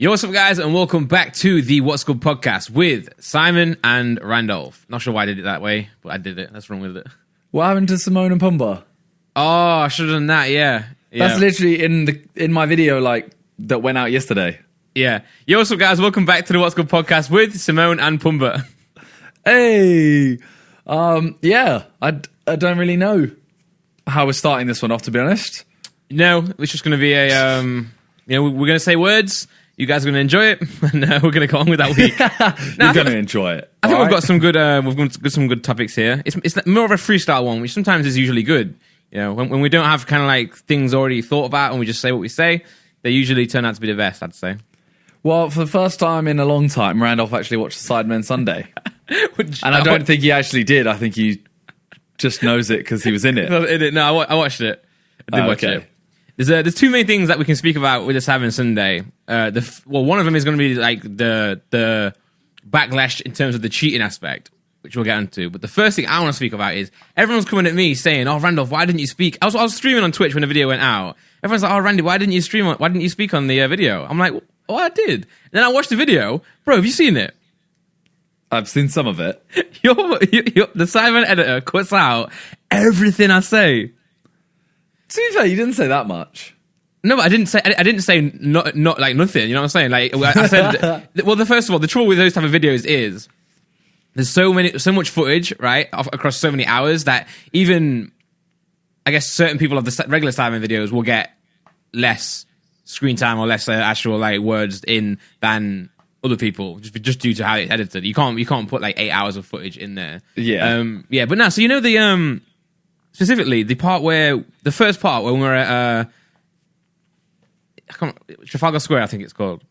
Yo, what's up, guys, and welcome back to the What's Good podcast with Simon and Randolph. Not sure why I did it that way, but I did it. That's wrong with it. What happened to Simone and Pumbaa? Oh, I should have done that, yeah. That's literally in my video that went out yesterday. Yeah. Yo, what's up, guys? Welcome back to the What's Good podcast with Simone and Pumbaa. Hey! Yeah, I don't really know how we're starting this one off, to be honest. No, it's just going to be a, we're going to say words. You guys are going to enjoy it, and we're going to go on with that week. We're going to enjoy it. I think we've got some good, some good topics here. It's more of a freestyle one, which sometimes is usually good. You know, when we don't have kind of like things already thought about and we just say what we say, they usually turn out to be the best, I'd say. Well, for the first time in a long time, Randolph actually watched Sidemen Sunday. And I don't think he actually did. I think he just knows it because he was in it. No, I watched it. I did watch it. There's two main things that we can speak about with this Sidemen Sunday. One of them is going to be like the backlash in terms of the cheating aspect, which we'll get into. But the first thing I want to speak about is everyone's coming at me saying, "Oh, Randolph, why didn't you speak?" I was streaming on Twitch when the video went out. Everyone's like, "Oh, Randy, why didn't you speak on the video?" I'm like, "Oh, I did." And then I watched the video, bro. Have you seen it? I've seen some of it. The Simon editor cuts out everything I say. To be fair, you didn't say that much. No, but I didn't say not like nothing. You know what I'm saying? Like I said, well, first of all, the trouble with those type of videos is there's so much footage, right, across so many hours that even I guess certain people of the regular Simon videos will get less screen time or less actual like words in than other people, just due to how it's edited. You can't put like 8 hours of footage in there. Yeah. But now, so you know the specifically the first part when we're at Trafalgar Square, I think it's called.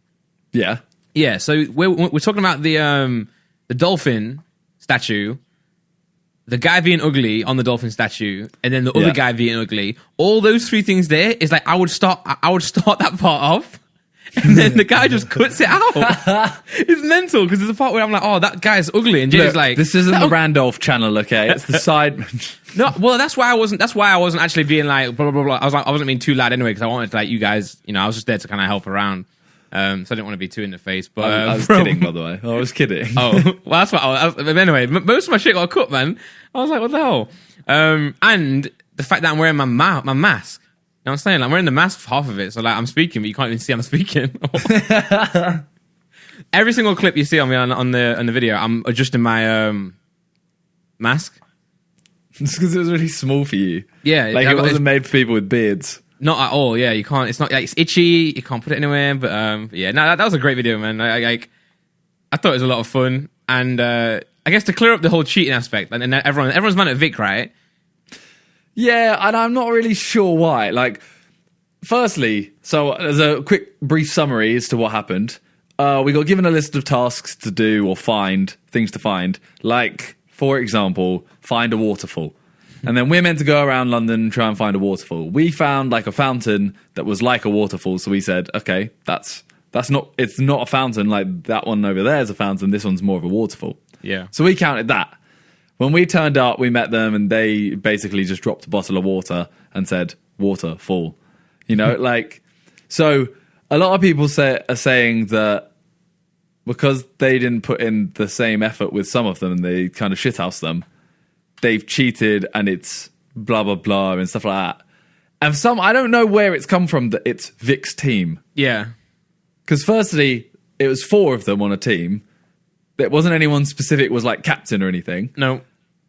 Yeah. Yeah. So we're talking about the dolphin statue, the guy being ugly on the dolphin statue, and then the other guy being ugly. All those three things there is like I would start that part off. And then the guy just cuts it out. It's mental because there's a part where I'm like, "Oh, that guy's ugly," and Jay's like, "This isn't the Randolph channel, okay? It's the side." No, well, that's why I wasn't actually being like blah blah blah. I wasn't being too loud anyway because I wanted to like you guys. You know, I was just there to kind of help around. So I didn't want to be too in the face. But I was kidding, by the way. I was kidding. Oh, well, that's what. But anyway, most of my shit got cut, man. I was like, "What the hell?" And the fact that I'm wearing my mask. You know what I'm saying? Like, I'm wearing the mask for half of it, so like I'm speaking, but you can't even see I'm speaking. Every single clip you see on me on the video, I'm adjusting my mask. It's because it was really small for you. Yeah, like it wasn't made for people with beards. Not at all. Yeah, you can't. It's not like it's itchy. You can't put it anywhere. But yeah, no, that was a great video, man. I thought it was a lot of fun, and I guess to clear up the whole cheating aspect, and everyone's mad at Vic, right? Yeah, and I'm not really sure why. Like, firstly, so as a quick, brief summary as to what happened, we got given a list of tasks to do or things to find. Like, for example, find a waterfall. And then we're meant to go around London and try and find a waterfall. We found like a fountain that was like a waterfall, so we said, okay, it's not a fountain. Like that one over there is a fountain. This one's more of a waterfall. Yeah. So we counted that. When we turned up, we met them, and they basically just dropped a bottle of water and said, "Waterfall." You know, like, so a lot of people are saying that because they didn't put in the same effort with some of them, and they kind of shithoused them, they've cheated, and it's blah blah blah and stuff like that. And I don't know where it's come from that it's Vic's team. Yeah, because firstly, it was 4 of them on a team. It wasn't anyone specific. It was like captain or anything. No.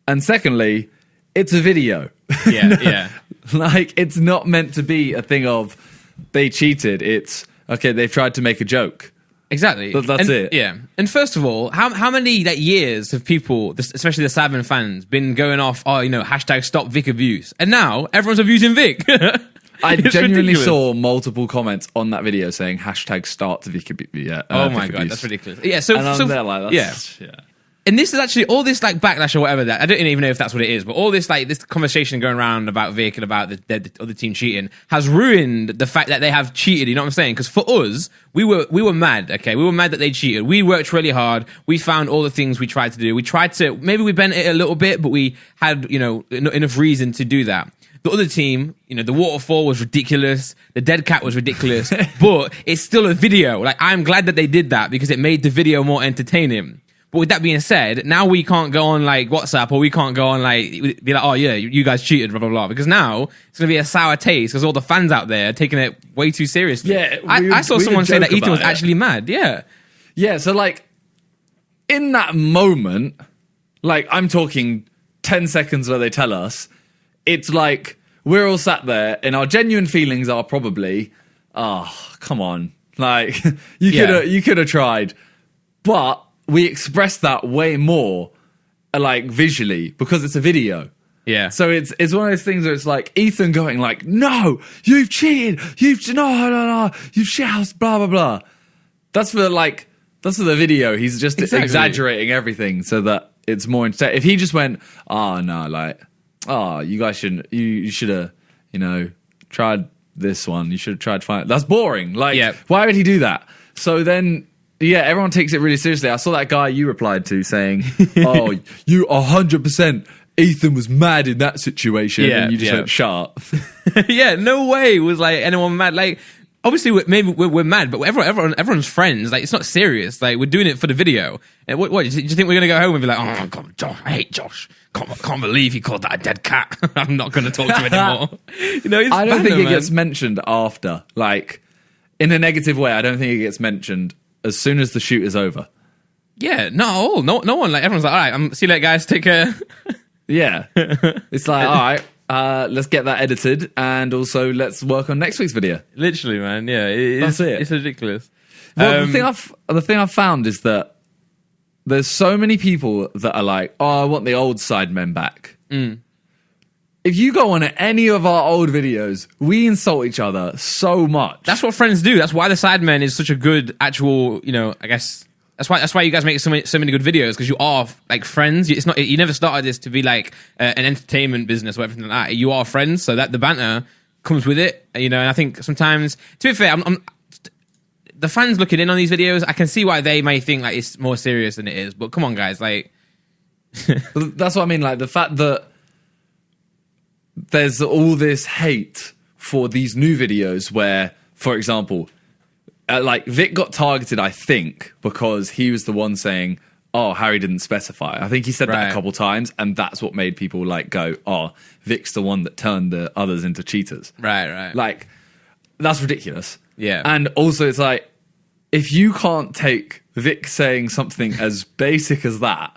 And secondly, it's a video. Yeah. Like, it's not meant to be a thing of they cheated. It's, okay, they've tried to make a joke. Exactly. That's it. Yeah. And first of all, how many like years have people, especially the Sidemen fans, been going off, hashtag stop Vic abuse? And now everyone's abusing Vic. I genuinely saw multiple comments on that video saying hashtag start to Vic abuse. Yeah, oh my Vic God, abuse. that's ridiculous. Yeah, so there, like, that's, yeah. And this is actually all this like backlash or whatever that I don't even know if that's what it is, but all this like this conversation going around about Vic and about the other team cheating has ruined the fact that they have cheated. You know what I'm saying? Because for us, we were mad. Okay, we were mad that they cheated. We worked really hard. We found all the things we tried to do. We tried to maybe we bent it a little bit, but we had enough reason to do that. The other team, the waterfall was ridiculous. The dead cat was ridiculous. But it's still a video. Like, I'm glad that they did that because it made the video more entertaining. But with that being said, now we can't go on like WhatsApp or we can't go on like be like, oh yeah, you guys cheated, blah blah blah. Because now it's gonna be a sour taste because all the fans out there are taking it way too seriously. Yeah, I saw someone say that Ethan was actually mad. Yeah, yeah. So like in that moment, like I'm talking 10 seconds where they tell us, it's like we're all sat there and our genuine feelings are probably, oh come on, like you could have tried, but we express that way more, like visually, because it's a video. Yeah. So it's one of those things where it's like Ethan going like, "No, you've cheated. No, you've shit, blah blah blah." That's for the video. He's just exaggerating everything so that it's more intense. If he just went, "Oh no, like, oh, you guys shouldn't. You should have, tried this one. You should have tried fine." That's boring. Like, why would he do that? So then. Yeah, everyone takes it really seriously. I saw that guy you replied to saying, "Oh, you 100%. Ethan was mad in that situation," and you just went, "Shut up." Yeah, no way was like anyone mad. Like, obviously, we're mad, but everyone's friends. Like, it's not serious. Like, we're doing it for the video. And what do you think we're gonna go home and be like, "Oh God, Josh, I hate Josh. Can't believe he called that a dead cat. I'm not gonna talk to him anymore." I don't think it gets mentioned after, like, in a negative way. I don't think it gets mentioned as soon as the shoot is over. Yeah, no one. Like, everyone's like, all right, see you later, guys. Take care. Yeah, it's like, all right, let's get that edited, and also let's work on next week's video. Literally, man. Yeah, that's it. It's ridiculous. Well, the thing I've found is that there's so many people that are like, "Oh, I want the old Sidemen back." If you go on any of our old videos, we insult each other so much. That's what friends do. That's why the Sidemen is such a good actual, I guess that's why you guys make so many good videos, because you are like friends. It's not, you never started this to be like an entertainment business or everything like that. You are friends, so that the banter comes with it. And I think sometimes, to be fair, the fans looking in on these videos, I can see why they may think like it's more serious than it is. But come on, guys, like that's what I mean. Like the fact that there's all this hate for these new videos where, for example, like Vic got targeted, I think, because he was the one saying, "Oh, Harry didn't specify." I think he said that a couple times, and that's what made people like go, "Oh, Vic's the one that turned the others into cheaters." Right. Like, that's ridiculous. Yeah. And also, it's like, if you can't take Vic saying something as basic as that,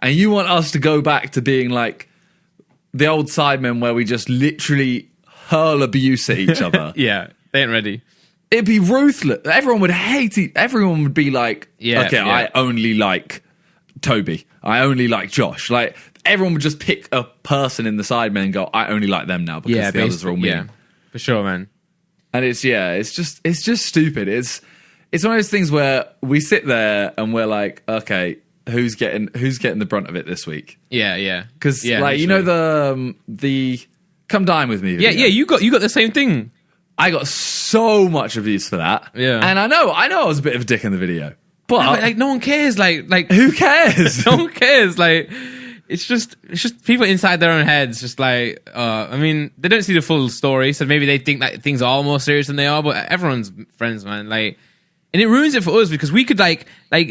and you want us to go back to being like the old Sidemen where we just literally hurl abuse at each other. Yeah, they ain't ready. It'd be ruthless. Everyone would hate it. Everyone would be like, I only like Toby. I only like Josh. Like, everyone would just pick a person in the Sidemen and go, I only like them now because the others are all mean. Yeah, for sure, man. And it's just stupid. It's one of those things where we sit there and we're like, okay, who's getting the brunt of it this week? Yeah. Because the Come Dine With Me video. Yeah, you got the same thing. I got so much abuse for that. Yeah. And I know I was a bit of a dick in the video. But no one cares. Like who cares? No one cares. Like, it's just people inside their own heads. Just like, I mean, they don't see the full story, so maybe they think that things are more serious than they are. But everyone's friends, man. Like, and it ruins it for us because we could like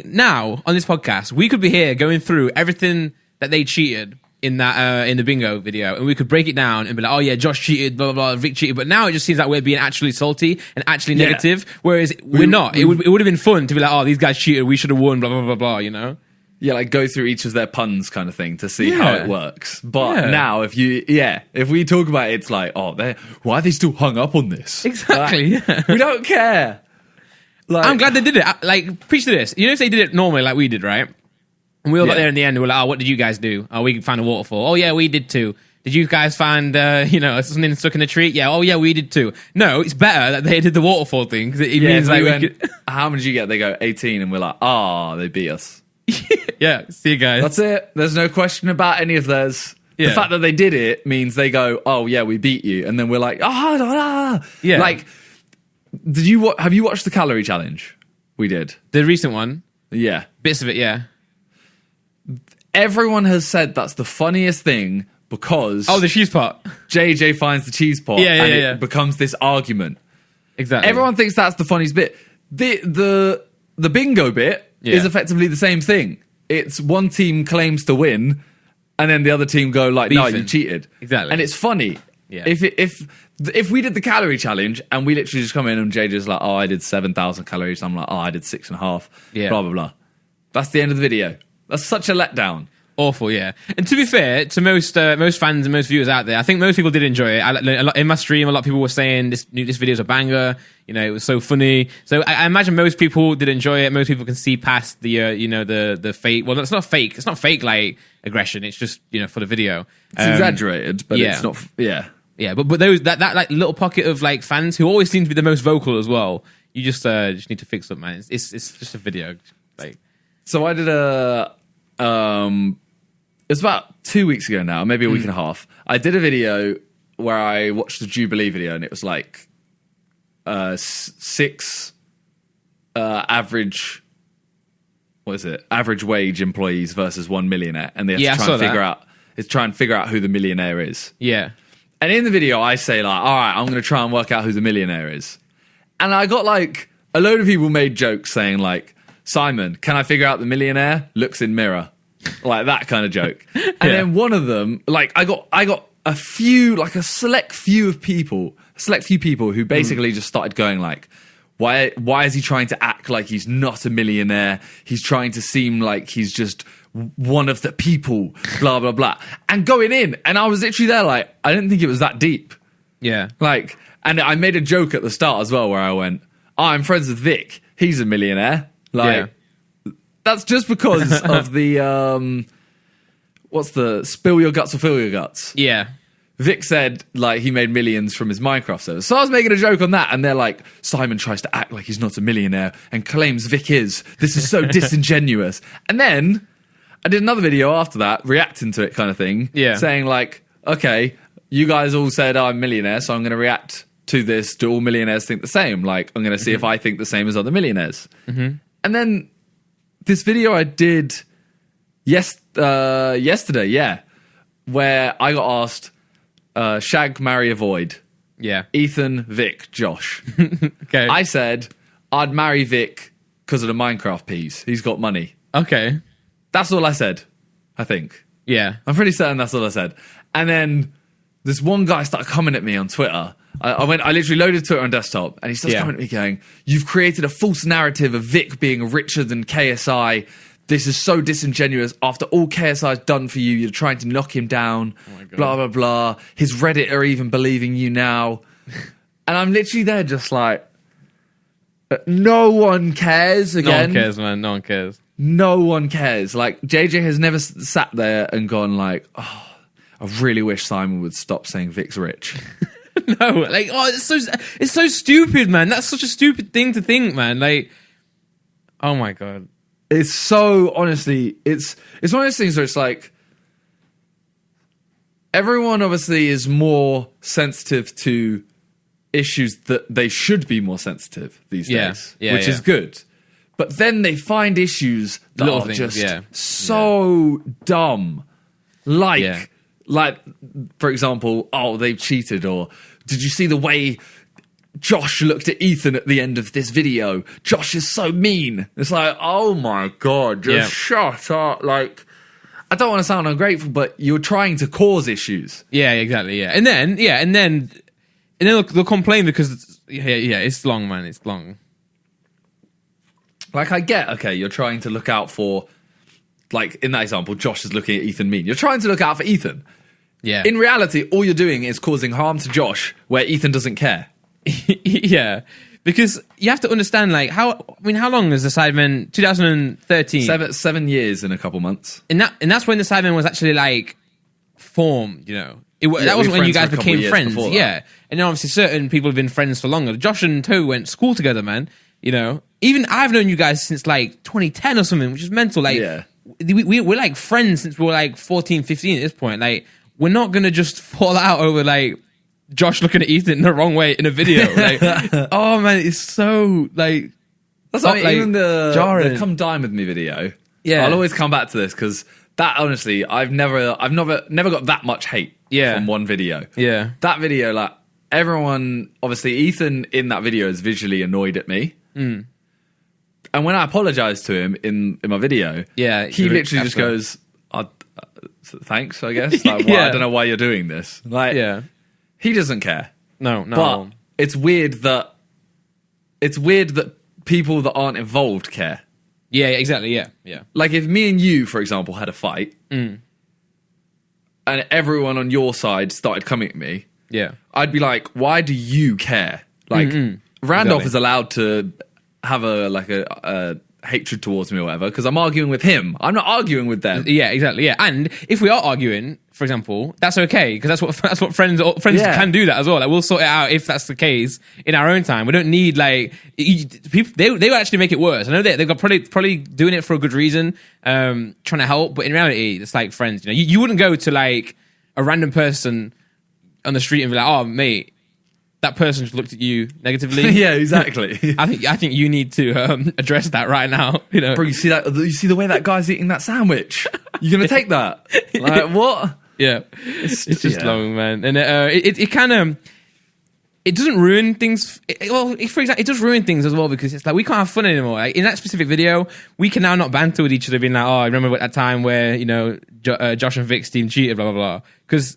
now on this podcast, we could be here going through everything that they cheated in that in the bingo video, and we could break it down and be like, oh yeah, Josh cheated, blah blah blah, Vic cheated. But now it just seems like we're being actually salty and actually negative, whereas we're not. It would have been fun to be like, oh, these guys cheated, we should have won, blah blah blah blah. Yeah, like go through each of their puns kind of thing to see how it works. But now if we talk about it, it's like, oh, why are they still hung up on this? Exactly. Like, we don't care. Like, I'm glad they did it. Like, preach to this. If they did it normally like we did, right? And we all got there in the end and we're like, oh, what did you guys do? Oh, we found a waterfall. Oh, yeah, we did too. Did you guys find, something stuck in a tree? Yeah, oh, yeah, we did too. No, it's better that they did the waterfall thing because it means like... How many did you get? They go 18 and we're like, they beat us. Yeah, see you guys. That's it. There's no question about any of theirs. Yeah. The fact that they did it means they go, oh, yeah, we beat you. And then we're like, Yeah. Like... Have you watched the calorie challenge? We did. The recent one? Yeah. Bits of it, yeah. Everyone has said that's the funniest thing, because Oh, the cheese pot. JJ finds the cheese pot and it becomes this argument. Exactly. Everyone thinks that's the funniest bit. The bingo bit is effectively the same thing. It's one team claims to win, and then the other team go like, "No, you cheated." Exactly. And it's funny. Yeah. If we did the calorie challenge and we literally just come in and JJ's like, "Oh, I did 7,000 calories," I'm like, "Oh, I did 6.5." Yeah. Blah blah blah. That's the end of the video. That's such a letdown. Awful, yeah. And to be fair, to most fans and most viewers out there, I think most people did enjoy it. In my stream, a lot of people were saying this video's a banger. You know, it was so funny. So I imagine most people did enjoy it. Most people can see past the the fake. Well, it's not fake. It's not fake like aggression. It's just for the video. It's exaggerated, but it's not. Yeah, yeah. But those that like little pocket of like fans who always seem to be the most vocal as well. You just need to fix up, man. It's just a video. Like, so I did a It's about 2 weeks ago now, maybe a week and a half. I did a video where I watched the Jubilee video, and it was like 6 average wage employees versus 1 millionaire, and they have to try and figure out who the millionaire is. Yeah. And in the video, I say like, all right, I'm going to try and work out who the millionaire is. And I got like a load of people made jokes saying like, Simon, can I figure out the millionaire? Looks in mirror. Like that kind of joke. And then one of them, like I got a few, like a select few people who basically just started going like, why is he trying to act like he's not a millionaire? He's trying to seem like he's just one of the people, blah, blah, blah. And going in, and I was literally there like, I didn't think it was that deep. Yeah. Like, and I made a joke at the start as well where I went, I'm friends with Vic. He's a millionaire. Like, that's just because of the, what's the, spill your guts or fill your guts? Yeah. Vic said, like, he made millions from his Minecraft server. So I was making a joke on that, and they're like, Simon tries to act like he's not a millionaire and claims Vic is. This is so disingenuous. And then I did another video after that, reacting to it kind of thing. Yeah. Saying, like, okay, you guys all said I'm a millionaire, so I'm going to react to this. Do all millionaires think the same? Like, I'm going to see if I think the same as other millionaires. Mm-hmm. And then this video I did yesterday, where I got asked, shag, marry, avoid. Yeah. Ethan, Vic, Josh. Okay. I said I'd marry Vic because of the Minecraft piece. He's got money. Okay. That's all I said, I think. Yeah. I'm pretty certain that's all I said. And then this one guy started coming at me on Twitter. I literally loaded Twitter on desktop, and he starts coming at me going, you've created a false narrative of Vic being richer than KSI. This is so disingenuous. After all KSI's done for you, you're trying to knock him down. Oh my God. Blah, blah, blah. His Reddit are even believing you now. And I'm literally there just like, no one cares again. No one cares, man. No one cares. No one cares. Like, JJ has never sat there and gone like, oh, I really wish Simon would stop saying Vic's rich. No, like, oh, it's so stupid, man. That's such a stupid thing to think, man. Like, oh my God. It's so, honestly, it's one of those things where it's like, everyone obviously is more sensitive to issues that they should be more sensitive these days, which is good. But then they find issues that little are things, just so dumb. Like, for example, oh, they've cheated, or did you see the way Josh looked at Ethan at the end of this video? Josh is so mean. It's like, oh my God, just shut up. Like, I don't want to sound ungrateful, but you're trying to cause issues. Yeah, exactly. Yeah, and then they'll complain because it's long, man. It's long. Like, I get, okay, you're trying to look out for, like, in that example, Josh is looking at Ethan mean. You're trying to look out for Ethan. Yeah. In reality, all you're doing is causing harm to Josh where Ethan doesn't care. Yeah. Because you have to understand, like, how long has the Sidemen? 2013. 7 years in a couple months. And that's when the Sidemen was actually, like, formed, you know. That wasn't when you guys became friends. Yeah. And then obviously certain people have been friends for longer. Josh and Toe went to school together, man. You know, even I've known you guys since like 2010 or something, which is mental. Like, we're like friends since we were like 14, 15 at this point. Like, we're not going to just fall out over like Josh looking at Ethan the wrong way in a video. Like, oh man, it's so like, that's what I mean, like, even the jarring. Come Dine With Me video. Yeah. I'll always come back to this because That honestly, I've never got that much hate from one video. Yeah. That video, like everyone, obviously Ethan in that video is visually annoyed at me. And when I apologized to him in my video, he literally just goes, thanks, I guess. Like, well, I don't know why you're doing this. Like, he doesn't care. No. But it's weird that people that aren't involved care. Yeah, exactly. Yeah. Like if me and you, for example, had a fight, and everyone on your side started coming at me, I'd be like, why do you care? Like Randolph is allowed to have a hatred towards me or whatever because I'm arguing with him. I'm not arguing with them. Yeah, exactly. Yeah, and if we are arguing, for example, that's okay because that's what friends can do that as well. Like we'll sort it out if that's the case in our own time. We don't need like people. They would actually make it worse. I know they've got probably doing it for a good reason, trying to help. But in reality, it's like friends. You know, you wouldn't go to like a random person on the street and be like, "Oh, mate, that person just looked at you negatively." Yeah, exactly. I think you need to address that right now. You know, bro, you see that? You see the way that guy's eating that sandwich? You gonna take that? Like what? Yeah, it's just long, man, and it kind of it doesn't ruin things. For example, it does ruin things as well because it's like we can't have fun anymore. Like in that specific video, we can now not banter with each other, being like, "Oh, I remember that time where Josh and Vic's team cheated, blah blah blah," because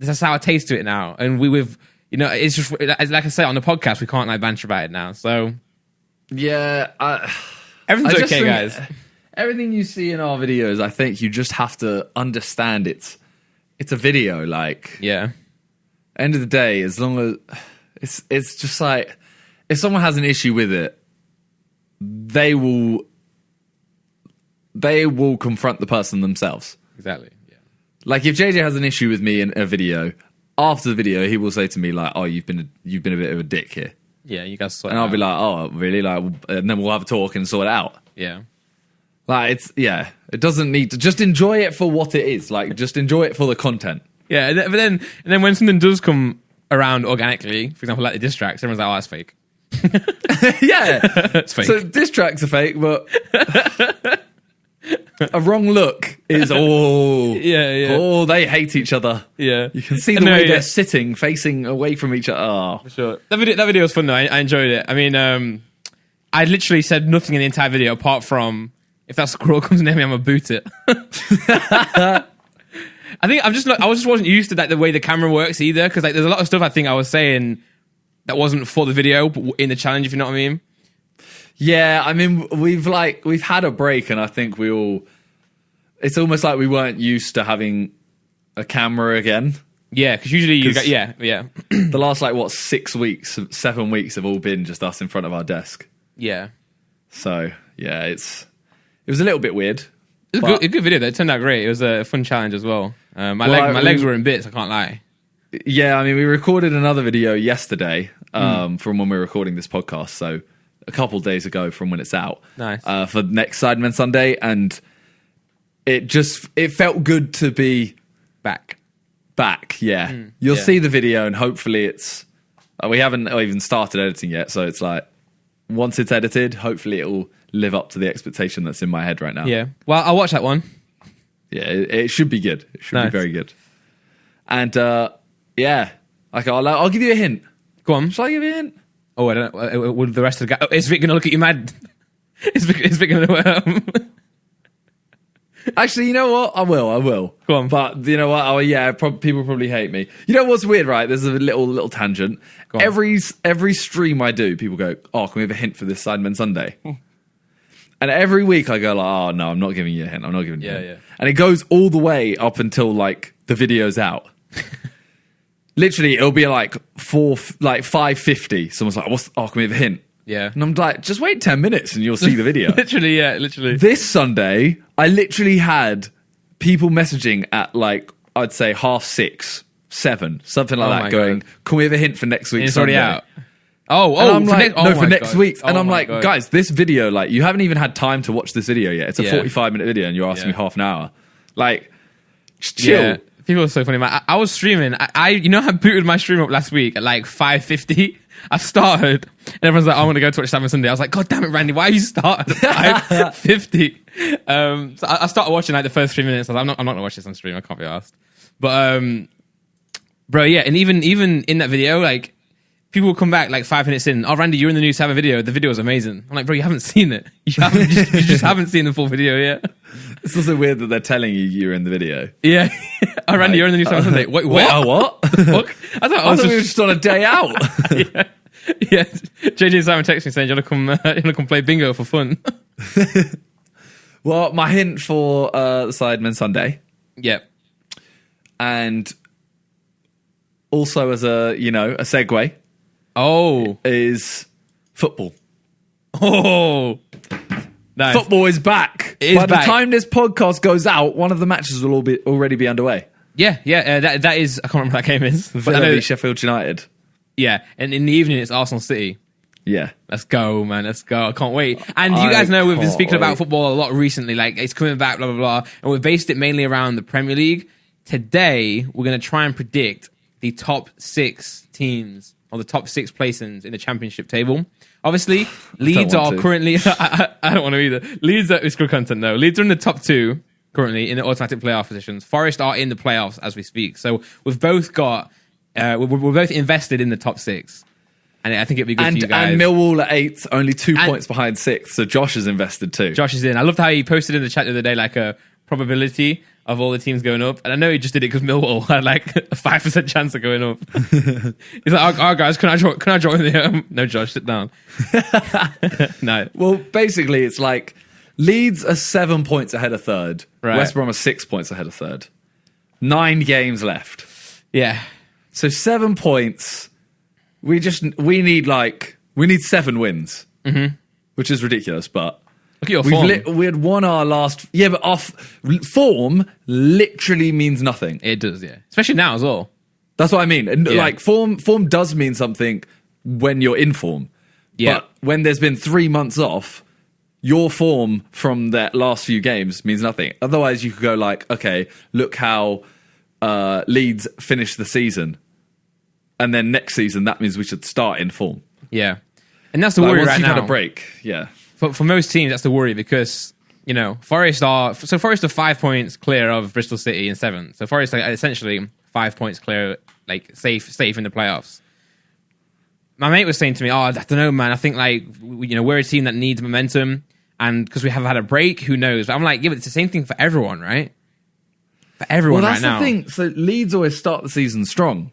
there's a sour taste to it now, and we've. It's just like I say on the podcast, we can't like banter about it now. So, everything's okay, guys. Everything you see in our videos, I think you just have to understand it's a video. Like, end of the day, as long as it's just like if someone has an issue with it, they will confront the person themselves. Exactly. Yeah. Like if JJ has an issue with me in a video. After the video, he will say to me like, "Oh, you've been a bit of a dick here." Yeah, you guys. And I'll be like, "Oh, really?" Like, and then we'll have a talk and sort it out. Yeah, like it doesn't need to just enjoy it for what it is. Like, just enjoy it for the content. Yeah, but then when something does come around organically, for example, like the diss tracks, everyone's like, "Oh, that's fake." Yeah, it's fake. So diss tracks are fake, but a wrong look is they hate each other. Yeah, you can see the way they're sitting, facing away from each other. Oh. For sure. That video was fun though. I enjoyed it. I mean, I literally said nothing in the entire video apart from if that squirrel comes near me, I'm gonna boot it. I think I just wasn't used to the way the camera works either because like there's a lot of stuff I think I was saying that wasn't for the video but in the challenge, if you know what I mean. Yeah, I mean we've had a break and I think it's almost like we weren't used to having a camera again. Yeah, because usually the last 7 weeks have all been just us in front of our desk. Yeah. So yeah, it was a little bit weird. It was a good video though. It turned out great. It was a fun challenge as well. My legs were in bits. I can't lie. Yeah, I mean we recorded another video yesterday from when we were recording this podcast. So a couple days ago from when it's out. Nice. For next Sidemen Sunday, and it felt good to be back. Yeah, you'll see the video, and hopefully it's. We haven't even started editing yet, so it's like once it's edited, hopefully it will live up to the expectation that's in my head right now. Yeah, well, I'll watch that one. Yeah, it should be good. It should be very good. And like I'll give you a hint. Go on. Shall I give you a hint? Oh, I don't know. Will the rest of the guy... Is Vic going to look at you mad? Is Vic going to... Actually, you know what? I will. Go on. But you know what? Oh, yeah, people probably hate me. You know what's weird, right? There's a little tangent. Every stream I do, people go, "Oh, can we have a hint for this Sidemen Sunday?" And every week I go like, "Oh, no, I'm not giving you a hint. I'm not giving you a hint." Yeah. And it goes all the way up until like the video's out. Literally, it'll be like 5:50. Someone's like, can we have a hint? Yeah. And I'm like, just wait 10 minutes and you'll see the video. Literally. This Sunday, I literally had people messaging at like, I'd say 6:30, 7, something like that, going, God. Can we have a hint for next week's It's Sunday? already out. Oh, I'm like, for next week. And I'm like, God. guys, this video, like, you haven't even had time to watch this video yet. It's a 45-minute video and you're asking me half an hour. Like, just chill. Yeah. People are so funny, man. I was streaming. I booted my stream up last week at like 5:50, I started, and everyone's like, "I want to go to watch Sam Sunday." I was like, "God damn it, Randy, why have you started at 5:50?" So I started watching like the first 3 minutes. I was like, I'm not gonna watch this on stream. I can't be asked. But bro, yeah, and even in that video, like people will come back like 5 minutes in. Oh, Randy, you're in the new Sabbath video. The video is amazing. I'm like, bro, you haven't seen it. You just haven't seen the full video yet. It's also weird that they're telling you you're in the video. Yeah. Oh, Randy, you're in the new Sabbath Sunday. Wait, what? What? Fuck? I thought we were just on a day out. Yeah. JJ Simon texted me saying, you want to come play bingo for fun? Well, my hint for the Sidemen Sunday. Yep. And also as a segue. Oh. Is football. Oh. Nice. Football is back. By the time this podcast goes out, one of the matches will already be underway. Yeah. That is, I can't remember what that game is. But I know Sheffield United. Yeah, and in the evening it's Arsenal City. Yeah. Let's go, man. Let's go. I can't wait. And you guys know we've been speaking about football a lot recently. Like, it's coming back, blah, blah, blah. And we've based it mainly around the Premier League. Today, we're going to try and predict the top 6 teams or the top 6 placings in the championship table. Obviously, Leeds are currently... I don't want to either. Leeds are... It's good content, though. Leeds are in the top 2 currently in the automatic playoff positions. Forest are in the playoffs as we speak. So we've both got... we're both invested in the top 6. And I think it'd be good for you guys. And Millwall at 8th, only 2 points behind 6th. So Josh is invested too. Josh is in. I loved how he posted in the chat the other day like a probability of all the teams going up. And I know he just did it because Millwall had like a 5% chance of going up. He's like, oh guys, can I join the... No, Josh, sit down. No. Well, basically, it's like Leeds are 7 points ahead of 3rd. Right. West Brom are 6 points ahead of 3rd. 9 games left. Yeah. So 7 points. We need 7 wins, which is ridiculous. But look at your form. We had won our last. Yeah, but our form literally means nothing. It does, yeah. Especially now as well. That's what I mean. And like form does mean something when you're in form. Yeah. But when there's been 3 months off, your form from that last few games means nothing. Otherwise, you could go like, okay, look how Leeds finished the season. And then next season, that means we should start in form. Yeah. And that's the worry right now. Once you've had a break, yeah. For most teams, that's the worry because, Forest are 5 points clear of Bristol City in 7th. So Forest are essentially 5 points clear, like safe in the playoffs. My mate was saying to me, I don't know, man. I think like, we're a team that needs momentum. And because we have had a break, who knows? But I'm like, yeah, but it's the same thing for everyone, right? For everyone right now. Well, that's the thing. So Leeds always start the season strong.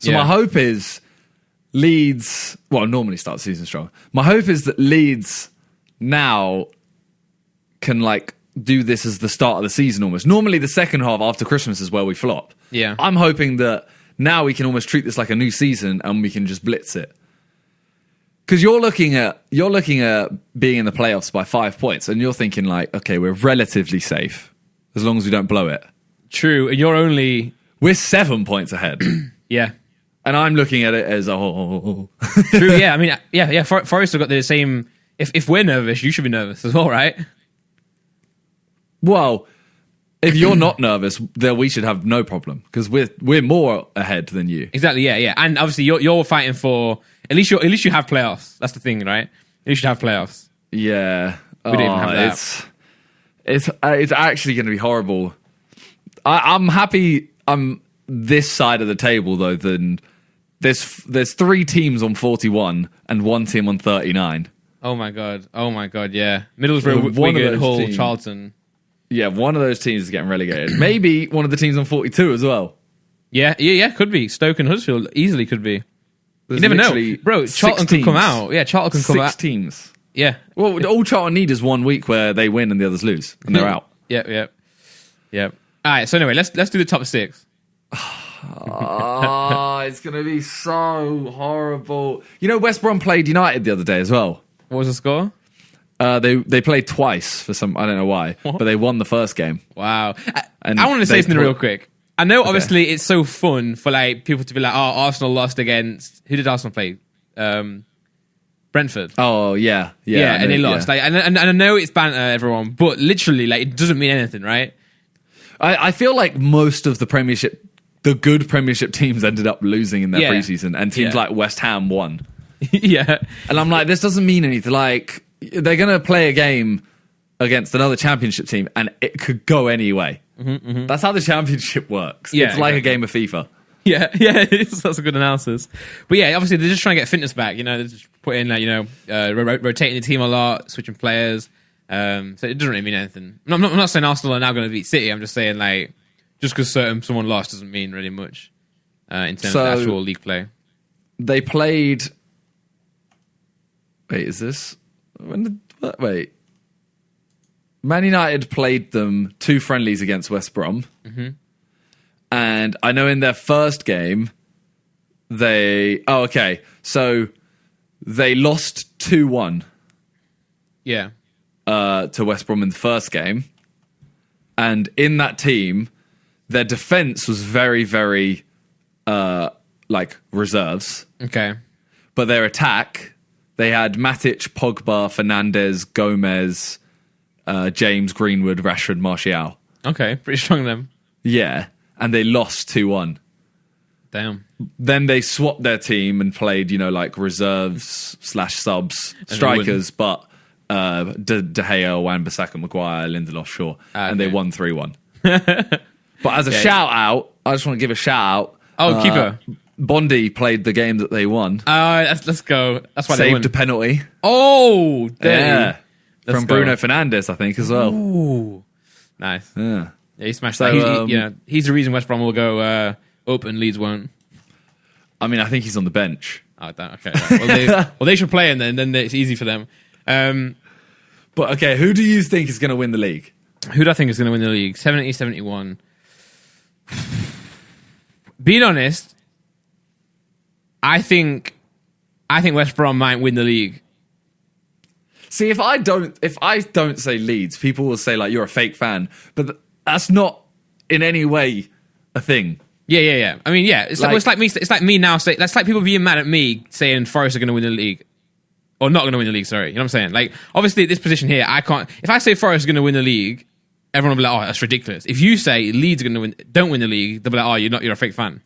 So my hope is Leeds... Well, normally start the season strong. My hope is that Leeds now can, like, do this as the start of the season almost. Normally the second half after Christmas is where we flop. Yeah. I'm hoping that now we can almost treat this like a new season and we can just blitz it. Because you're looking at being in the playoffs by 5 points and you're thinking, like, okay, we're relatively safe as long as we don't blow it. True. And you're only... We're 7 points ahead. Yeah. And I'm looking at it as True, yeah. I mean, yeah. Forest have got the same... If we're nervous, you should be nervous as well, right? Well, if you're not nervous, then we should have no problem because we're more ahead than you. Exactly, yeah. And obviously, you're fighting for... At least you have playoffs. That's the thing, right? At least you have playoffs. Yeah. We don't even have that. It's actually going to be horrible. I'm happy I'm this side of the table, though, than... There's 3 teams on 41 and 1 team on 39. Oh my god, yeah. Middlesbrough, Wigan, Hull, Charlton. Yeah, one of those teams is getting relegated. Maybe one of the teams on 42 as well. Yeah, could be. Stoke and Huddersfield easily could be. You never know. Bro, Charlton could come out. Yeah, Charlton can come out. 6 teams. Yeah. Well, all Charlton need is 1 week where they win and the others lose, and they're out. Yep. All right, so anyway, let's do the top 6. It's going to be so horrible. West Brom played United the other day as well. What was the score? They played twice for some... I don't know why. What? But they won the first game. Wow. I wanted to say something real quick. I know, obviously, it's so fun for like people to be like, oh, Arsenal lost against... Who did Arsenal play? Brentford. Oh, yeah. And they lost. Like, and I know it's banter, everyone, but literally, like, it doesn't mean anything, right? I feel like most of the Premiership... the good Premiership teams ended up losing in their preseason, and teams like West Ham won. Yeah. And I'm like, this doesn't mean anything. Like, they're going to play a game against another Championship team, and it could go any way. That's how the Championship works. Yeah, it's like a game of FIFA. Yeah, that's a good analysis. But yeah, obviously they're just trying to get fitness back. You know, they're just putting like, rotating the team a lot, switching players. So it doesn't really mean anything. I'm not saying Arsenal are now going to beat City. I'm just saying like, just because someone lost doesn't mean really much in terms of actual league play. They played. Wait, is this? Wait. Man United played them 2 friendlies against West Brom. And I know in their first game, so they lost 2-1. Yeah. To West Brom in the first game. And in that team, their defense was very, very, reserves. Okay. But their attack, they had Matic, Pogba, Fernandes, Gomez, James, Greenwood, Rashford, Martial. Okay, pretty strong then. Yeah, and they lost 2-1. Damn. Then they swapped their team and played, reserves/subs, strikers, but De Gea, Wan-Bissaka, Maguire, Lindelof, Shaw, and they won 3-1. But as a shout out, I just want to give a shout out. Oh, keeper. Bondi played the game that they won. Let's go. That's why they won. Saved a penalty. Oh, damn. Yeah. From Bruno Fernandes, I think, as well. Ooh. Nice. Yeah. Yeah, he smashed that. He's the reason West Brom will go up and Leeds won't. I mean, I think he's on the bench. Oh, okay. Right. Well, they should play him then. Then it's easy for them. But, okay, who do you think is going to win the league? Who do I think is going to win the league? 70-71. Being honest, I think West Brom might win the league. See, if I don't say Leeds, people will say like you're a fake fan, but that's not in any way a thing. Yeah. I mean, yeah, it's like me now saying that's like people being mad at me saying Forest are going to win the league or not going to win the league. Sorry, you know what I'm saying? Like, obviously, this position here, I can't. If I say Forest are going to win the league, everyone will be like, "Oh, that's ridiculous." If you say Leeds are going to don't win the league, they'll be like, "Oh, you're a fake fan."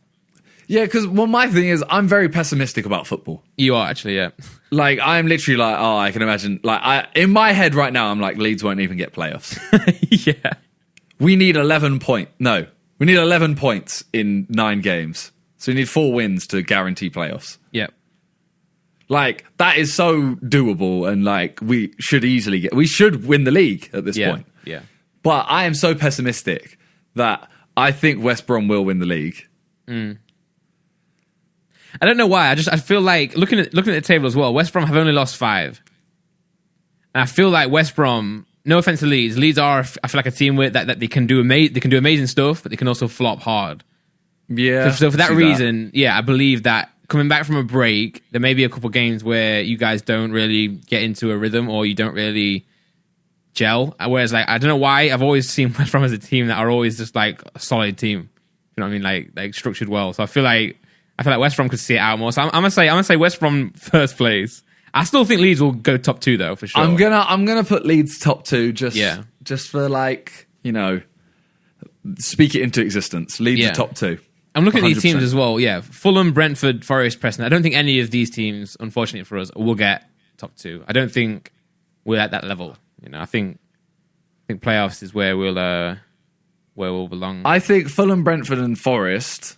Yeah, because my thing is, I'm very pessimistic about football. You are actually, yeah. Like, I'm literally like, I can imagine. Like, in my head right now, I'm like, Leeds won't even get playoffs. Yeah. We need 11 points. No, we need 11 points in 9 games. So we need 4 wins to guarantee playoffs. Yeah. Like, that is so doable, and like, we should win the league at this point. Yeah. But I am so pessimistic that I think West Brom will win the league. I don't know why. I feel like looking at the table as well. West Brom have only lost 5, and I feel like West Brom. No offense to Leeds. Leeds are, I feel like, a team with that they can do amazing stuff, but they can also flop hard. Yeah. So for that reason, I believe that coming back from a break, there may be a couple games where you guys don't really get into a rhythm or you don't really gel. Whereas, like, I don't know why I've always seen West Brom as a team that are always just like a solid team. You know what I mean? Like structured well. So I feel like West Brom could see it out more. So I'm gonna say West Brom first place. I still think Leeds will go top 2 though, for sure. I'm gonna put Leeds top 2 just for like, speak it into existence. Leeds are top 2. I'm looking 100%. At these 100%. teams as well. Yeah, Fulham, Brentford, Forest, Preston. I don't think any of these teams, unfortunately for us, will get top 2. I don't think we're at that level. I think playoffs is where we'll belong. I think Fulham, Brentford, and Forest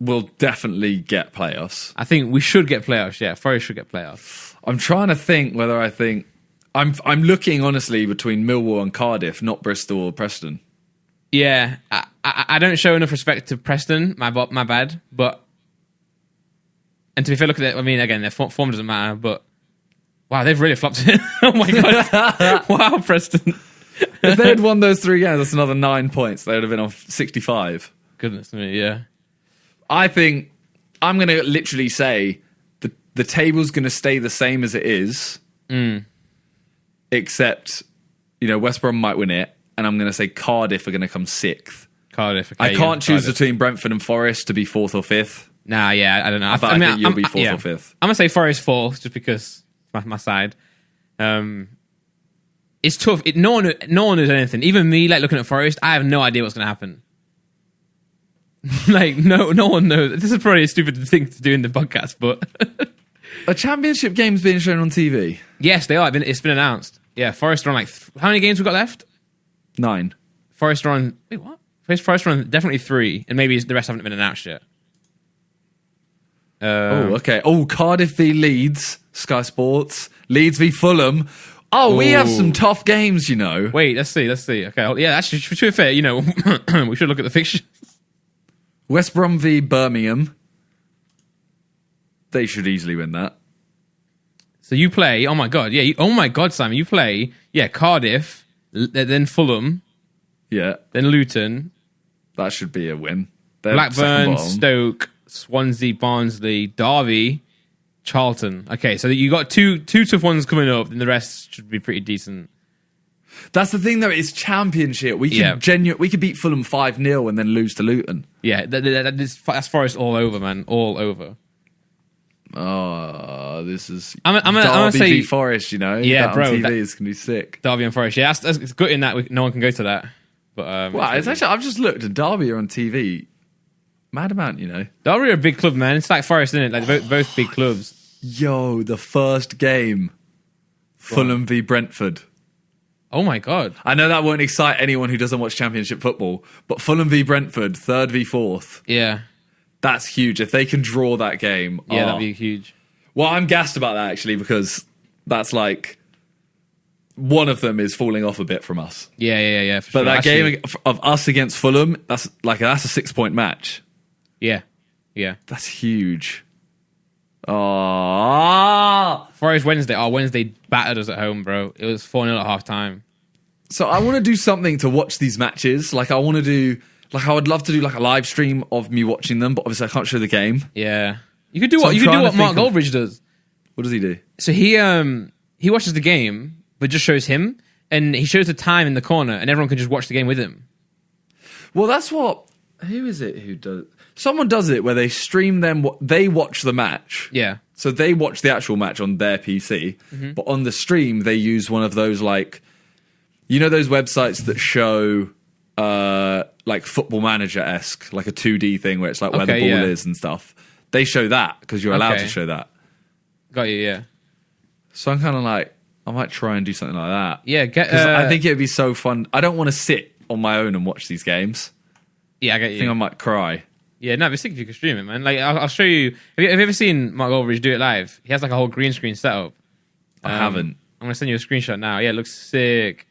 will definitely get playoffs. I think we should get playoffs. Yeah, Forest should get playoffs. I'm trying to think whether I think I'm looking honestly between Millwall and Cardiff, not Bristol or Preston. Yeah, I don't show enough respect to Preston. My bad. But and to be fair, look at it. I mean, again, their form doesn't matter. But wow, they've really flopped it. Oh my god! Wow, Preston. If they had won those 3 games, that's another 9 points. They would have been on 65. Goodness me, yeah. I think I'm going to literally say the table's going to stay the same as it is, except, West Brom might win it, and I'm going to say Cardiff are going to come 6th. Cardiff, okay. I can't choose between Brentford and Forest to be 4th or 5th. Nah, yeah, I don't know. I think you'll be 4th or 5th. I'm going to say Forest 4th, just because my side. It's tough. No one knows anything. Even me, like looking at Forest, I have no idea what's going to happen. Like, no one knows. This is probably a stupid thing to do in the podcast, but A championship game's being shown on TV. yes, they are. It's been announced. Yeah, Forest are on like how many games we got left? 9. Forest are on. Wait, what? Forest are on definitely 3, and maybe the rest haven't been announced yet. Okay. Oh, Cardiff v Leeds, Sky Sports. Leeds v Fulham. Oh, we have some tough games, you know. Wait, let's see. Okay, yeah, actually, to be fair, you know, we should look at the fixtures. West Brom v Birmingham. They should easily win that. So you play. Oh my god, yeah. Oh my god, Simon, you play. Yeah, Cardiff, then Fulham, Yeah, then Luton, that should be a win. They're second Blackburn, bottom. Stoke, Swansea, Barnsley, Derby, Charlton. Okay, so you got two tough ones coming up, and the rest should be pretty decent. That's the thing, though. It's championship. We could we could beat Fulham 5-0 and then lose to Luton. Yeah, that's Forest all over, man, all over. Oh, this is I'm Derby gonna say v Forest. You know, Yeah, that bro, On TV that- is gonna be sick. Derby and Forest. Yeah, it's good in that no one can go to that. But Wow, it's actually I've just looked at Derby are on TV. Mad amount, you know. Derby are a big club, man. It's like Forest, isn't it? Like both big clubs. Yo, the first game, Fulham v Brentford. Oh my god. I know that won't excite anyone who doesn't watch Championship football, but Fulham v Brentford, 3rd v 4th. Yeah. That's huge. If they can draw that game, Yeah, that'd be huge. Well, I'm gassed about that actually because that's like one of them is falling off a bit from us. Yeah. For But sure. that Actually, game of us against Fulham, that's a 6-point match. Yeah. That's huge. Oh. Forest Wednesday. Oh, Wednesday battered us at home, bro. It was 4-0 at half time. So I want to do something to watch these matches. Like I want to do, like I would love to do like a live stream of me watching them, but obviously I can't show the game. Yeah. You could do So what I'm you could do trying what to Mark think of- Goldbridge does. What does he do? So he watches the game, but just shows him, and he shows the time in the corner, and everyone can just watch the game with him. Well, that's what. Who is it who does? Someone does it where they stream them. They watch the match. Yeah. So they watch the actual match on their PC, but on the stream they use one of those like, you know, those websites that show like Football Manager-esque, like a 2D thing where it's like where the Okay, ball yeah. is and stuff. They show that because you're allowed Okay. to show that. Got you. Yeah. So I'm kind of like, I might try and do something like that. Yeah. Get. Because I think it would be so fun. I don't want to sit on my own and watch these games. Yeah, I get I think I you. might cry. Yeah, no, it'd be sick if you could stream it, man. Like, I'll show you. Have you ever seen Mark Goldbridge do it live? He has like a whole green screen setup. I haven't. I'm gonna send you a screenshot now. Yeah, it looks sick.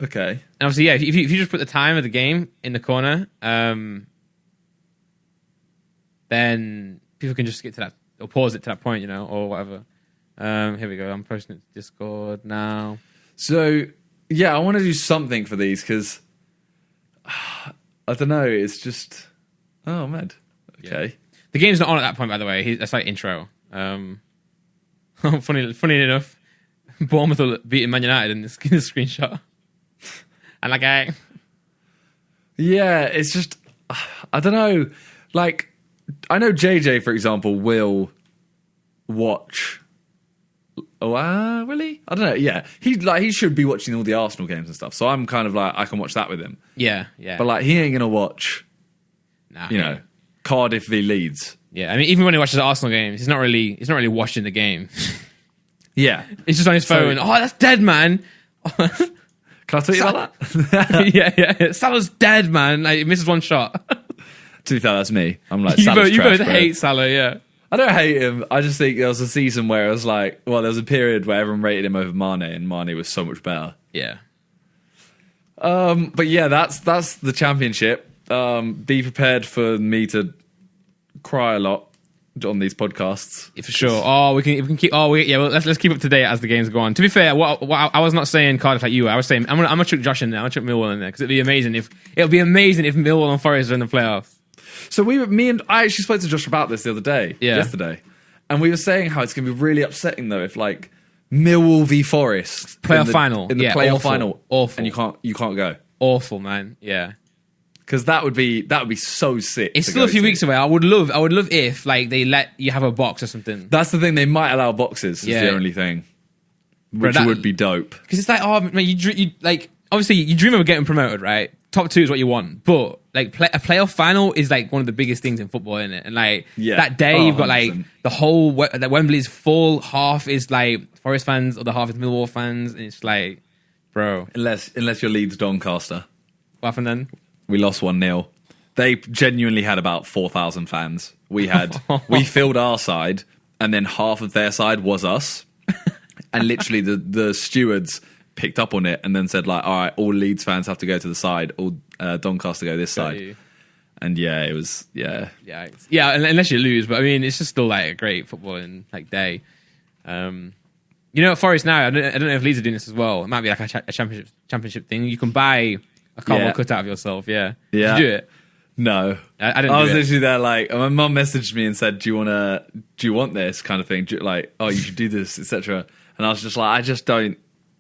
Okay. And obviously, yeah, if you just put the time of the game in the corner, then people can just get to that or pause it to that point, you know, or whatever. Here we go. I'm posting it to Discord now. So, yeah, I want to do something for these because I don't know. It's just, oh, mad. Okay. The game's not on at that point, by the way. That's like intro. Funny enough, Bournemouth are beating Man United in this screenshot. And like, Yeah, it's just, I don't know. Like, I know JJ, for example, will watch. Oh, really? I don't know. Yeah, he should be watching all the Arsenal games and stuff. So I'm kind of like, I can watch that with him. yeah. But like, he ain't gonna watch, Nah, you know, Cardiff v Leeds. Yeah, I mean, even when he watches Arsenal games, he's not really watching the game. Yeah. He's just on his phone. Oh, that's dead, man. Can I tell you about that? yeah. Salah's dead, man. Like, he misses one shot. To be fair, that's me. I'm like, you Salah's trash, both bro. hate Salah, yeah. I don't hate him. I just think there was a season where it was like, well, there was a period where everyone rated him over Mane, and Mane was so much better. Yeah. But yeah, that's the championship. Be prepared for me to cry a lot on these podcasts. Yeah, for sure. Oh, we can keep. Oh, yeah. Well, let's keep up to date as the games go on. To be fair, what I was not saying Cardiff like you were. I was saying I'm gonna chuck Josh in there. I'm gonna chuck Millwall in there because it'd be amazing if Millwall and Forest are in the playoffs. So I actually spoke to Josh about this the other day, yesterday, and we were saying how it's going to be really upsetting though if like Millwall v Forest Playoff final. in the Yeah, playoff awful. final, Awful. and you can't go Awful, man. Yeah. because that would be so sick. It's to still a go few to. weeks away. I would love if like they let you have a box or something. That's the thing. They might allow boxes. Is Yeah. the only thing, which that- would be dope. Because it's like, oh man, you like obviously you dream of getting promoted, right? top 2 is what you want, but like a playoff final is like one of the biggest things in football, isn't it? And like that day, you've got like 100%. the whole that Wembley's full. Half is like Forest fans, other half is Millwall fans, and it's like, bro. Unless you're Leeds Doncaster. What happened then? We lost 1-0. They genuinely had about 4,000 fans. We filled our side, and then half of their side was us. And literally the stewards picked up on it and then said, like, all right, all Leeds fans have to go to the side, all Doncaster go this side. And it was, unless you lose, but I mean, it's just still like a great footballing like day. At Forest now, I don't know if Leeds are doing this as well. It might be like a championship thing. You can buy a cardboard cutout of yourself. Yeah. Did you do it? No, I didn't. I was literally there, like, my mum messaged me and said, "Do you want this kind of thing? You should do this, etc." And I was just like, I just don't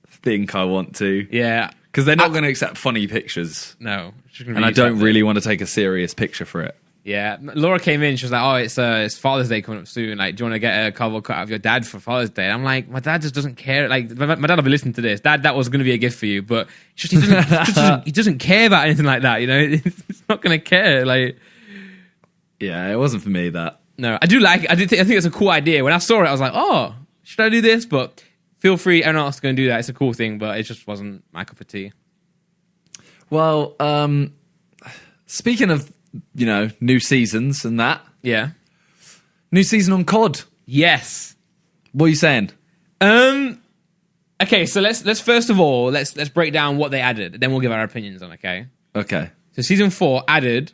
think I want to. Yeah, because they're not going to accept funny pictures. No, and I don't really want to take a serious picture for it. Yeah, Laura came in. She was like, "Oh, it's Father's Day coming up soon. Like, do you want to get a cardboard cut out of your dad for Father's Day?" And I'm like, my dad just doesn't care. Like, my dad will be listening to this. Dad, that was going to be a gift for you, but he doesn't care about anything like that. You know, he's not going to care. Like, yeah, it wasn't for me. That no, I do like. I think it's a cool idea. When I saw it, I was like, "Oh, should I do this?" But feel free, everyone else is going to do that. It's a cool thing, but it just wasn't my cup of tea. Well, speaking of, new seasons and that. Yeah. New season on COD. Yes. What are you saying? Okay, so let's first of all, let's break down what they added, then we'll give our opinions on, okay? Okay. So season 4 added,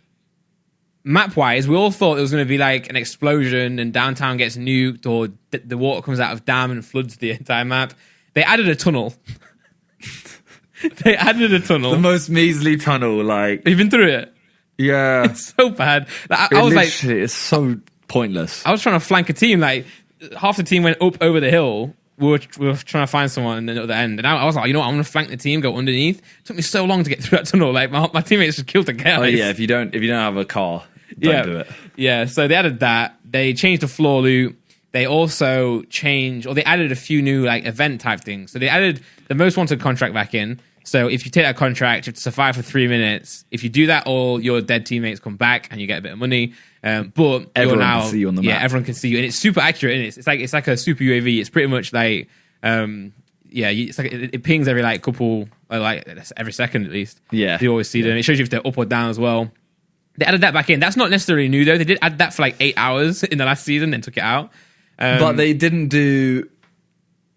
map-wise, we all thought there was going to be like an explosion and downtown gets nuked or the water comes out of dam and floods the entire map. They added a tunnel. The most measly tunnel, like... Have you been through it? Yeah. It's so bad. Like, I was like... It's so pointless. I was trying to flank a team, like, half the team went up over the hill. We were trying to find someone at the end. And I was like, you know what, I'm going to flank the team, go underneath. It took me so long to get through that tunnel. Like, my teammates just killed the guy. Oh, yeah, if you don't have a car, don't do it. Yeah, so they added that. They changed the floor loot. They also they added a few new, like, event type things. So they added the most wanted contract back in. So if you take that contract, you have to survive for 3 minutes. If you do that, all your dead teammates come back and you get a bit of money. But everyone can see you on the map. Yeah, everyone can see you, and it's super accurate. And it's like a super UAV. It's pretty much like it's like it pings every like couple like every second at least. Yeah, you always see them. It shows you if they're up or down as well. They added that back in. That's not necessarily new though. They did add that for like 8 hours in the last season, then took it out. But they didn't do.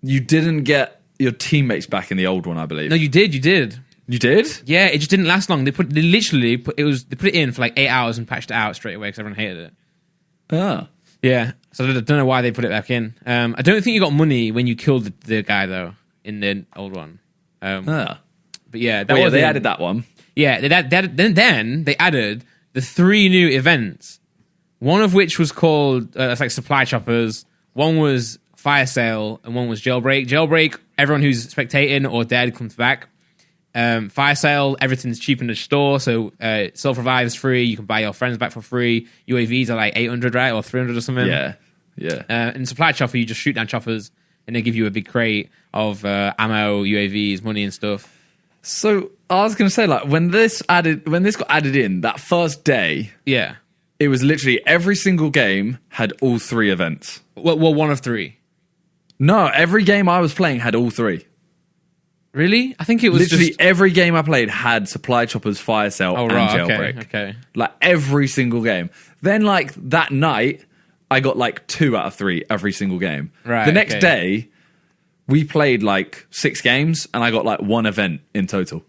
You didn't get your teammates back in the old one, I believe. No, you did. You did. You did? Yeah, it just didn't last long. They put it in for like 8 hours and patched it out straight away because everyone hated it. Ah. Yeah, so I don't know why they put it back in. I don't think you got money when you killed the guy though in the old one. But yeah, they added that one. Yeah, then they added the 3 new events. One of which was called it's like supply choppers. One was fire sale, and one was jailbreak. Jailbreak, everyone who's spectating or dead comes back. Fire sale, everything's cheap in the store, so self-revive is free. You can buy your friends back for free. UAVs are like 800, right? Or 300 or something. Yeah. And supply chopper, you just shoot down choppers, and they give you a big crate of ammo, UAVs, money and stuff. So, I was going to say, like, when this got added in, that first day... Yeah. It was literally every single game had all 3 events. Well, one of 3. No, every game I was playing had all 3. Really? I think it was literally every game I played had supply choppers, fire sale, and jailbreak. Okay. Like every single game. Then like that night, I got like 2 out of 3 every single game. Right. The next day, we played like 6 games, and I got like 1 event in total.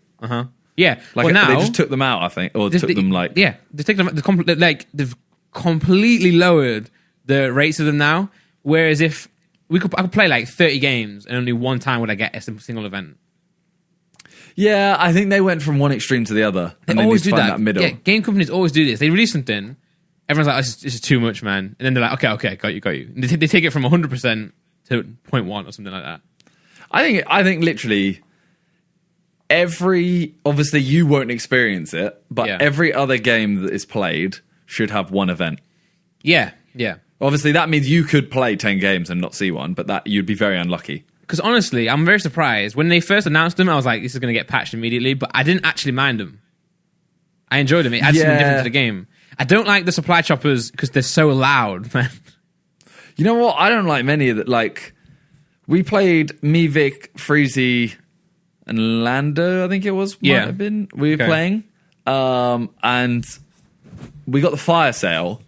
Yeah. Like now they just took them out, I think, or took them like they've taken them. They've completely lowered the rates of them now. Whereas if I could play like 30 games and only one time would I get a single event. Yeah, I think they went from one extreme to the other. They and always do find that. Middle. Yeah, game companies always do this. They release something, everyone's like, "This is too much, man," and then they're like, "Okay, got you." And they take it from 100% to 0.1 or something like that. I think literally obviously you won't experience it, but every other game that is played should have 1 event. Yeah. Obviously, that means you could play 10 games and not see one, but that you'd be very unlucky. Because honestly, I'm very surprised. When they first announced them, I was like, this is going to get patched immediately, but I didn't actually mind them. I enjoyed them. It adds something different to the game. I don't like the supply choppers because they're so loud, man. You know what? I don't like many of that. Like, we played me, Vic, Freezy, and Lando, I think it was. Might have been. We were playing. And we got the fire sale,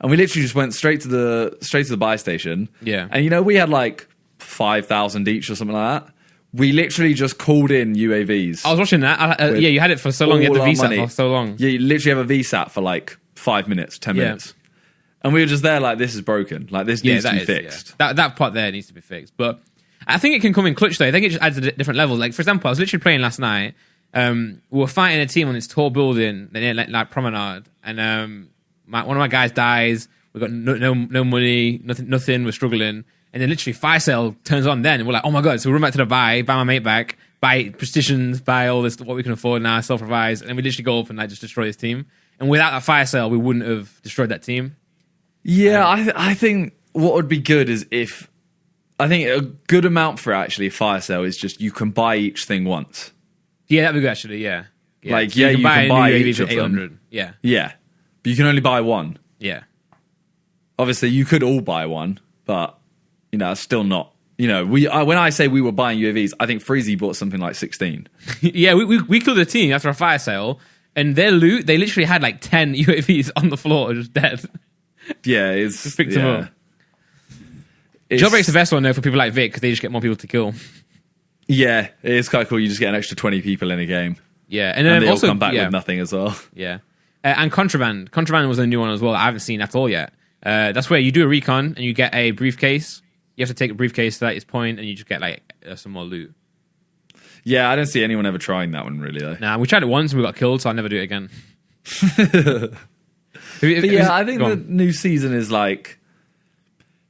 and we literally just went straight to the buy station. Yeah. And, you know, we had like 5,000 each or something like that. We literally just called in UAVs. I was watching that. Yeah, you had it for so long. You had the VSAT for so long. Yeah, you literally have a VSAT for like 5 minutes, 10 minutes. And we were just there like, this is broken. Like, this needs to be fixed. Yeah. That part there needs to be fixed. But I think it can come in clutch, though. I think it just adds a different level. Like, for example, I was literally playing last night. We were fighting a team on this tall building near like Promenade. And one of my guys dies. We got no money, nothing. We're struggling. And then literally fire sale turns on then. And we're like, oh my God. So we run back to the buy my mate back, buy Precisions, buy all this, what we can afford now, self-revise. And then we literally go up and like just destroy this team. And without that fire sale, we wouldn't have destroyed that team. Yeah, I think what would be good is if... I think a good amount for actually a fire sale is just you can buy each thing once. Yeah, that'd be good actually, yeah. Like, so you can buy each of 800. them. Yeah. Yeah. But you can only buy one. Yeah. Obviously, you could all buy one, but... You know, it's still not. You know, when I say we were buying UAVs, I think Freezy bought something like 16. Yeah, we killed a team after a fire sale, and their loot, they literally had like 10 UAVs on the floor, just dead. Yeah, it's... Just picked them up. Jailbreak's the best one, though, for people like Vic, because they just get more people to kill. Yeah, it is quite cool. You just get an extra 20 people in a game. Yeah, and they also all come back with nothing as well. Yeah. And Contraband. Contraband was a new one as well that I haven't seen at all yet. That's where you do a recon, and you get a briefcase. You have to take a briefcase to that point, and you just get like some more loot. Yeah, I don't see anyone ever trying that one really though. Nah, we tried it once and we got killed, so I'll never do it again. I think the new season is like,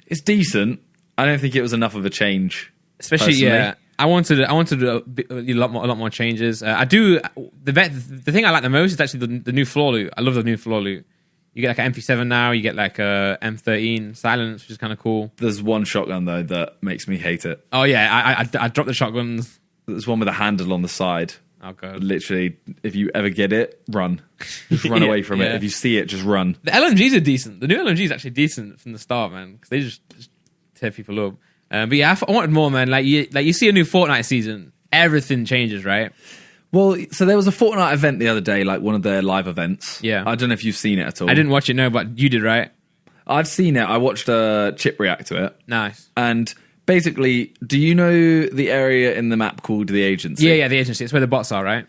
it's decent. I don't think it was enough of a change. Especially, personally. Yeah, I wanted a lot more changes. I do. The thing I like the most is actually the new floor loot. I love the new floor loot. You get like an MP7 now. You get like a M13 silence, which is kind of cool. There's one shotgun though that makes me hate it. Oh yeah, I dropped the shotguns. There's one with a handle on the side. Oh god! Literally, if you ever get it, run. Just run away from it. If you see it, just run. The LMGs are decent. The new LMG is actually decent from the start, man, because they just tear people up. But yeah, I wanted more, man. Like you see a new Fortnite season, everything changes, right? Well, so there was a Fortnite event the other day, like one of their live events. Yeah. I don't know if you've seen it at all. I didn't watch it, no, but you did, right? I've seen it. I watched Chip react to it. Nice. And basically, do you know the area in the map called the Agency? Yeah, the Agency. It's where the bots are, right?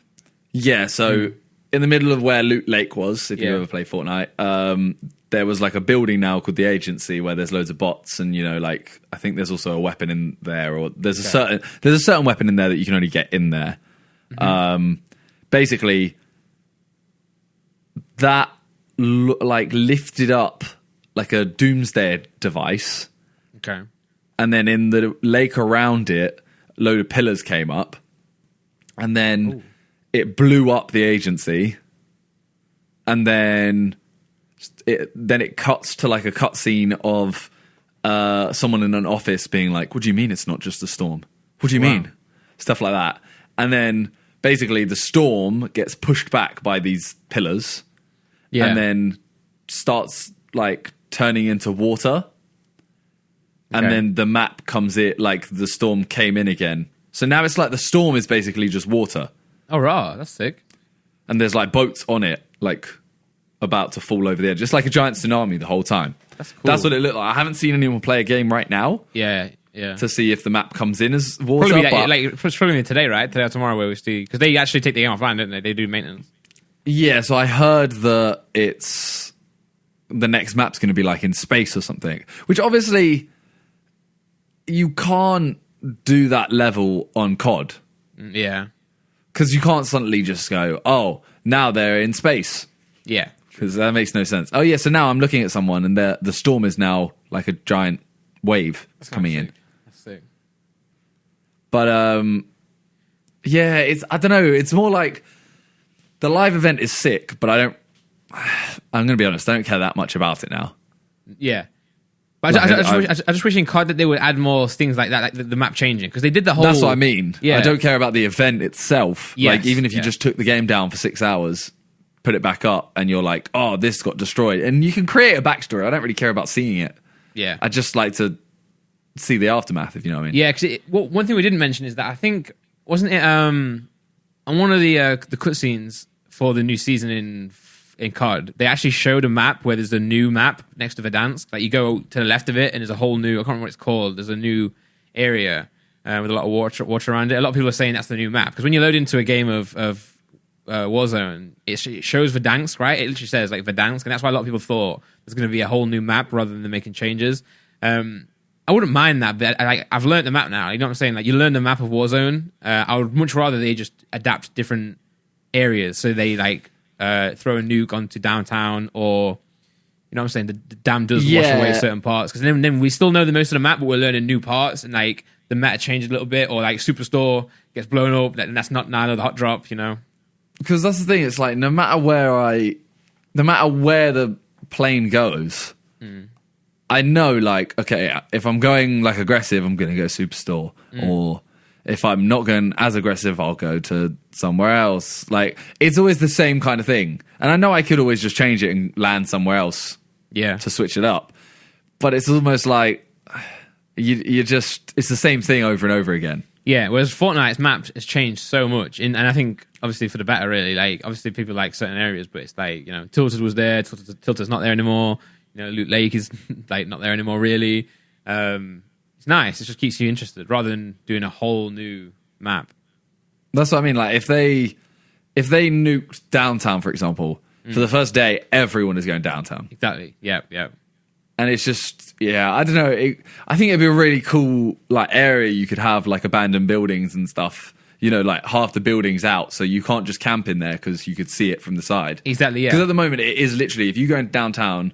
Yeah, so in the middle of where Loot Lake was, if you ever play Fortnite, there was like a building now called the Agency where there's loads of bots, and you know, like I think there's also a weapon in there, or there's a certain weapon in there that you can only get in there. Basically, that like lifted up like a doomsday device. Okay. And then in the lake around it, a load of pillars came up, and then it blew up the Agency, and then it cuts to like a cutscene of someone in an office being like, "What do you mean it's not just a storm? What do you mean?" Stuff like that, and then basically the storm gets pushed back by these pillars, and then starts like turning into water. And then the map comes in, like the storm came in again. So now it's like the storm is basically just water. Oh, right. That's sick. And there's like boats on it, like about to fall over the edge. Just like a giant tsunami the whole time. That's cool. That's what it looked like. I haven't seen anyone play a game right now. Yeah. To see if the map comes in as water. It's probably today, right? Today or tomorrow where we see. Because they actually take the game offline, don't they? They do maintenance. Yeah, so I heard that it's... The next map's going to be like in space or something. Which obviously... You can't do that level on COD. Yeah. Because you can't suddenly just go, oh, now they're in space. Yeah. Because that makes no sense. Oh, yeah, so now I'm looking at someone and the storm is now like a giant wave coming in. That's sick. But, yeah, I don't know. It's more like the live event is sick, but I'm going to be honest, I don't care that much about it now. Yeah. But I just wish in COD that they would add more things like that, like the map changing, because they did the whole... That's what I mean. Yeah. I don't care about the event itself. Yes, like, even if you just took the game down for 6 hours, put it back up, and you're like, oh, this got destroyed. And you can create a backstory. I don't really care about seeing it. Yeah. I just like to see the aftermath, if you know what I mean. Yeah, because one thing we didn't mention is that I think, wasn't it on one of the cutscenes for the new season in COD, they actually showed a map where there's a new map next to Verdansk. Like, you go to the left of it, and there's a whole new, I can't remember what it's called, there's a new area with a lot of water around it. A lot of people are saying that's the new map, because when you load into a game of Warzone, it shows Verdansk, right? It literally says like Verdansk, and that's why a lot of people thought there's going to be a whole new map rather than making changes. I wouldn't mind that, but I've learned the map now. You know what I'm saying? Like, you learn the map of Warzone. I would much rather they just adapt different areas, so they like throw a nuke onto downtown, or you know what I'm saying? The dam does wash away certain parts, because then we still know the most of the map, but we're learning new parts, and like the meta changes a little bit, or like Superstore gets blown up, and that's not now the hot drop, you know? Because that's the thing. It's like no matter where the plane goes. I know, like, okay, if I'm going like aggressive, I'm going to go Superstore, or if I'm not going as aggressive, I'll go to somewhere else. Like, it's always the same kind of thing. And I know I could always just change it and land somewhere else, to switch it up. But it's almost like you just, it's the same thing over and over again. Yeah, whereas Fortnite's map has changed so much, and I think obviously for the better, really. Like, obviously people like certain areas, but it's like, you know, Tilted was there, Tilted's not there anymore. You know, Loot Lake is like not there anymore, really. It's nice. It just keeps you interested rather than doing a whole new map. That's what I mean. Like, if they nuked downtown, for example, for the first day, everyone is going downtown. Exactly. Yeah. And it's just, I don't know. I think it'd be a really cool like area. You could have like abandoned buildings and stuff. You know, like half the building's out, so you can't just camp in there because you could see it from the side. Exactly. Yeah. Because at the moment, it is literally, if you go in downtown.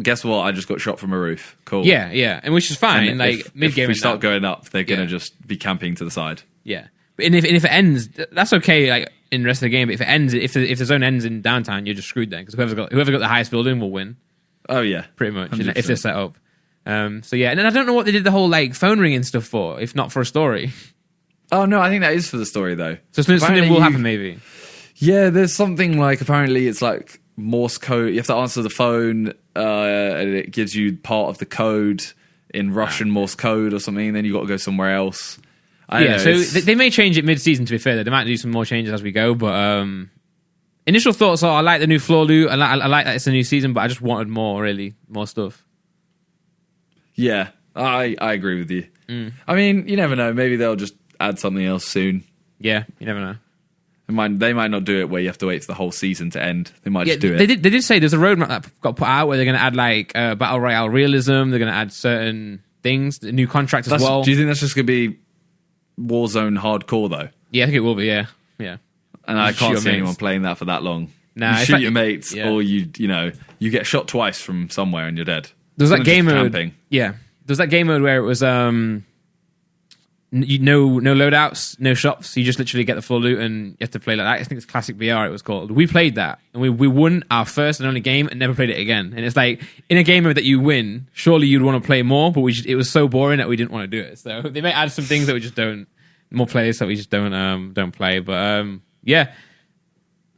Guess what? I just got shot from a roof. Cool. Yeah, and which is fine. And like mid game, if we start going up, they're gonna just be camping to the side. Yeah, but if it ends, that's okay. Like in the rest of the game, but if it ends, if the zone ends in downtown, you're just screwed then, because whoever got the highest building will win. Oh yeah, pretty much. 100%. If they're set up. So yeah, and then I don't know what they did the whole like phone ringing stuff for, if not for a story. Oh no, I think that is for the story though. So something will happen maybe. Yeah, there's something like apparently it's like Morse code. You have to answer the phone, and it gives you part of the code in Russian Morse code or something. And then you got to go somewhere else. I don't know, so they may change it mid-season. To be fair, they might do some more changes as we go. But initial thoughts are, I like the new floor loot. I like that it's a new season, but I just wanted more stuff. Yeah, I agree with you. I mean, you never know. Maybe they'll just add something else soon. Yeah, you never know. They might not do it where you have to wait for the whole season to end. They might just do it. They did say there's a roadmap that got put out where they're going to add like battle royale realism. They're going to add certain things, new contracts as well. Do you think that's just going to be Warzone hardcore though? Yeah, I think it will be. Yeah. And I can't see anyone playing that for that long. Nah, you shoot your mates, or you get shot twice from somewhere and you're dead. There's that game mode. Camping. Yeah, there's that game mode where it was no loadouts, no shops. You just literally get the full loot and you have to play like that. I think it's Classic VR it was called. We played that and we won our first and only game and never played it again. And it's like, in a game mode that you win, surely you'd want to play more, but it was so boring that we didn't want to do it. So they may add some things that we just don't, more players that we just don't play. But yeah,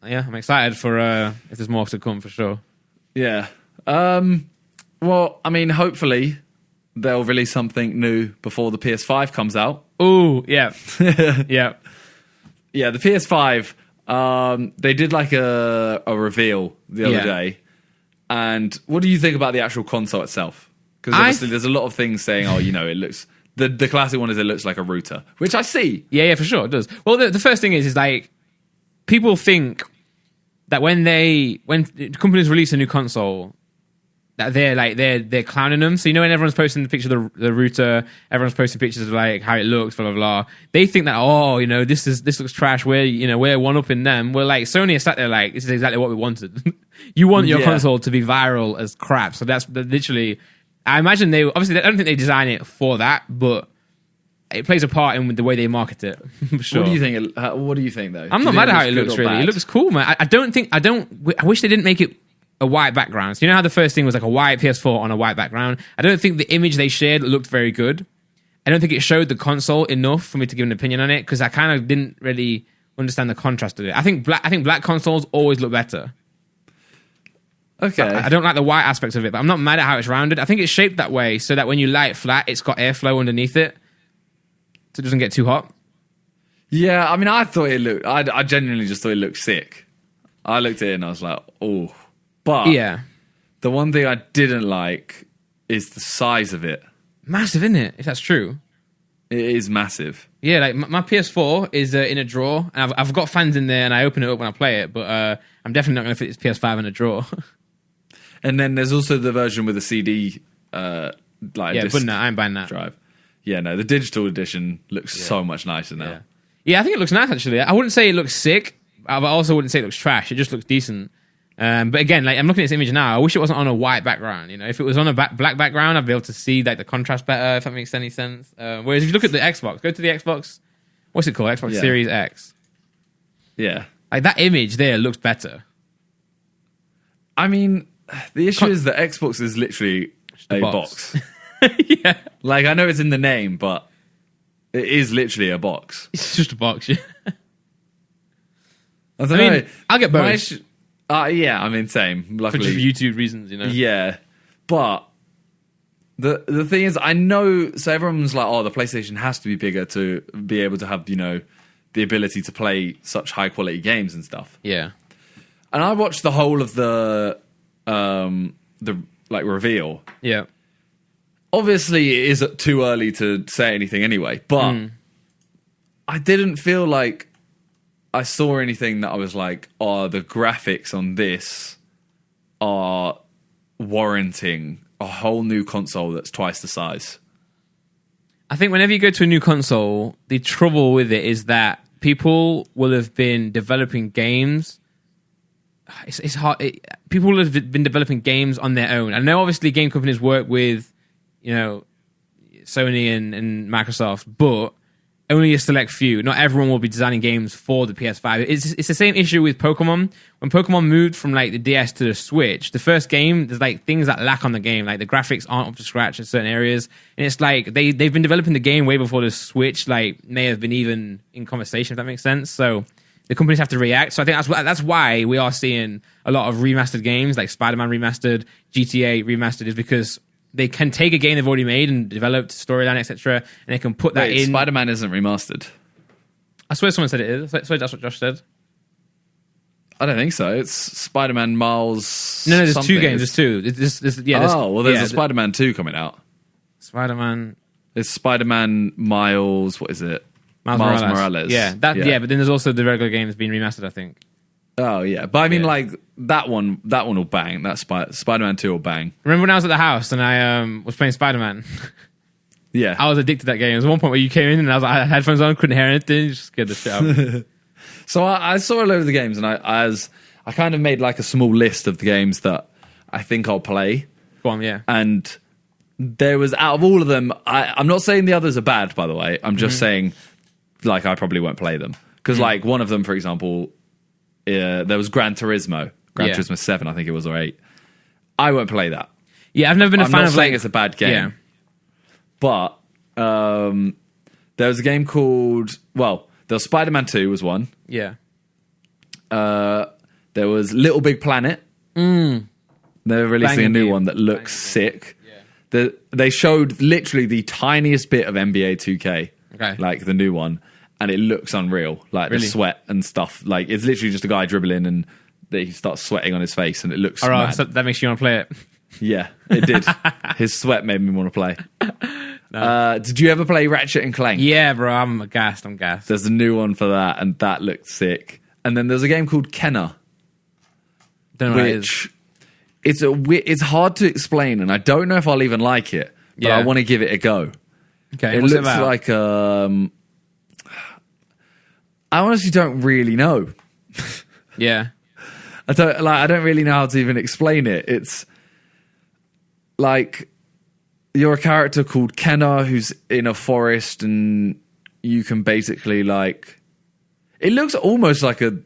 I'm excited for if there's more to come for sure. Yeah. Well, I mean, hopefully they'll release something new before the PS5 comes out. Oh, yeah. Yeah. Yeah, the PS5, they did like a reveal the other day. And what do you think about the actual console itself? Because obviously there's a lot of things saying, it looks... The classic one is it looks like a router, which I see. Yeah, for sure, it does. Well, the first thing is like, people think that when companies release a new console... that they're clowning them. So when everyone's posting the picture of the router, everyone's posting pictures of like how it looks, blah blah blah. They think that this looks trash. We're one up in them. We're like, Sony is sat there like, this is exactly what we wanted. You want your console to be viral as crap. So that's literally. I imagine I don't think they design it for that, but it plays a part in the way they market it. For sure. What do you think? What do you think though? I'm not mad at how it looks. Really, it looks cool, man. I wish they didn't make it a white background. So you know how the first thing was like a white PS4 on a white background? I don't think the image they shared looked very good. I don't think it showed the console enough for me to give an opinion on it, because I kind of didn't really understand the contrast of it. I think black consoles always look better. Okay. I don't like the white aspects of it, but I'm not mad at how it's rounded. I think it's shaped that way so that when you lay it flat, it's got airflow underneath it, so it doesn't get too hot. Yeah, I mean, I thought it looked... I genuinely just thought it looked sick. I looked at it and I was like, oh. But Yeah. the one thing I didn't like is the size of it. Massive, isn't it? If that's true. It is massive. Yeah, like my PS4 is in a drawer, and I've got fans in there, and I open it up when I play it, but I'm definitely not going to fit this PS5 in a drawer. And then there's also the version with a CD, Yeah, disc but no, I ain't buying that. drive. Yeah, no, the digital edition looks so much nicer now. Yeah, I think it looks nice, actually. I wouldn't say it looks sick, but I also wouldn't say it looks trash. It just looks decent. But again, like I'm looking at this image now, I wish it wasn't on a white background. You know, if it was on a black background, I'd be able to see like the contrast better, if that makes any sense. Whereas if you look at the Xbox, go to the Xbox, what's it called? Xbox Series X. Yeah. Like that image there looks better. I mean, the issue is that Xbox is literally a box. Yeah. Like, I know it's in the name, but it is literally a box. It's just a box, yeah. I don't know. I'll get both. Yeah, I mean, same. For Luckily. just YouTube reasons, you know? Yeah. But the thing is, I know, so everyone's like, oh, the PlayStation has to be bigger to be able to have, you know, the ability to play such high quality games and stuff. Yeah. And I watched the whole of the reveal. Yeah. Obviously, it is too early to say anything anyway, but I didn't feel like I saw anything that I was like, oh, the graphics on this are warranting a whole new console that's twice the size. I think whenever you go to a new console, the trouble with it is that people will have been developing games. It's hard. People will have been developing games on their own. I know obviously game companies work with, you know, Sony and Microsoft, but only a select few. Not everyone will be designing games for the PS5. It's the same issue with Pokemon. When Pokemon moved from like the DS to the Switch, the first game, there's like things that lack on the game. Like the graphics aren't up to scratch in certain areas. And it's like they've been developing the game way before the Switch like may have been even in conversation, if that makes sense. So the companies have to react. So I think that's why we are seeing a lot of remastered games like Spider-Man remastered, GTA remastered, is because they can take a game they've already made and developed storyline, etc., and they can put that in. Spider-Man isn't remastered. I swear someone said it is. I swear that's what Josh said. I don't think so. It's Spider-Man Miles. No, there's something. two games. There's two. There's There's a Spider-Man 2 coming out. Spider-Man. It's Spider-Man Miles. What is it? Miles Morales. Yeah, but then there's also the regular games being remastered, I think. Oh yeah, but I mean, like that one will bang. That Spider-Man 2 will bang. Remember when I was at the house and I was playing Spider-Man? Yeah, I was addicted to that game. There was one point where you came in and I had headphones on, couldn't hear anything, just scared the shit out of me. So I saw a load of the games, and I kind of made like a small list of the games that I think I'll play. Go on, yeah. And there was, out of all of them, I'm not saying the others are bad, by the way. I'm just saying, like, I probably won't play them because, like, one of them, for example. There was Gran Turismo 7, I think it was, or 8. I won't play that. Yeah, I've never been a fan of. I'm not saying it's a bad game, yeah. But there was a game called there was Spider-Man 2 was one. Yeah. There was Little Big Planet. They're releasing a new one that looks sick. Yeah. They showed literally the tiniest bit of NBA 2K, like the new one. And it looks unreal, like the sweat and stuff. Like it's literally just a guy dribbling, and he starts sweating on his face, and it looks. All right, so that makes you want to play it. Yeah, it did. His sweat made me want to play. No. Did you ever play Ratchet and Clank? Yeah, bro, I'm gassed. There's a new one for that, and that looked sick. And then there's a game called Kenna, don't know which it's hard to explain, and I don't know if I'll even like it, but I want to give it a go. Okay, it looks like I honestly don't really know. Yeah. I don't really know how to even explain it. It's like you're a character called Kenna who's in a forest, and you can basically like. It looks almost like a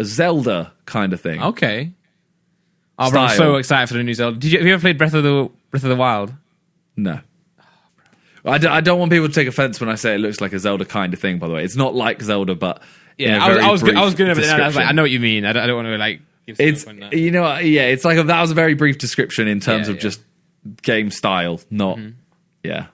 Zelda kind of thing. Okay. Oh, bro, I'm so excited for the new Zelda. Have you ever played Breath of the Wild? No. I don't want people to take offense when I say it looks like a Zelda kind of thing, by the way. It's not like Zelda, but Yeah, I was good, but then I was like, I know what you mean. I don't want to like. Give It's on that. it's like that was a very brief description in terms of yeah. just game style, not yeah.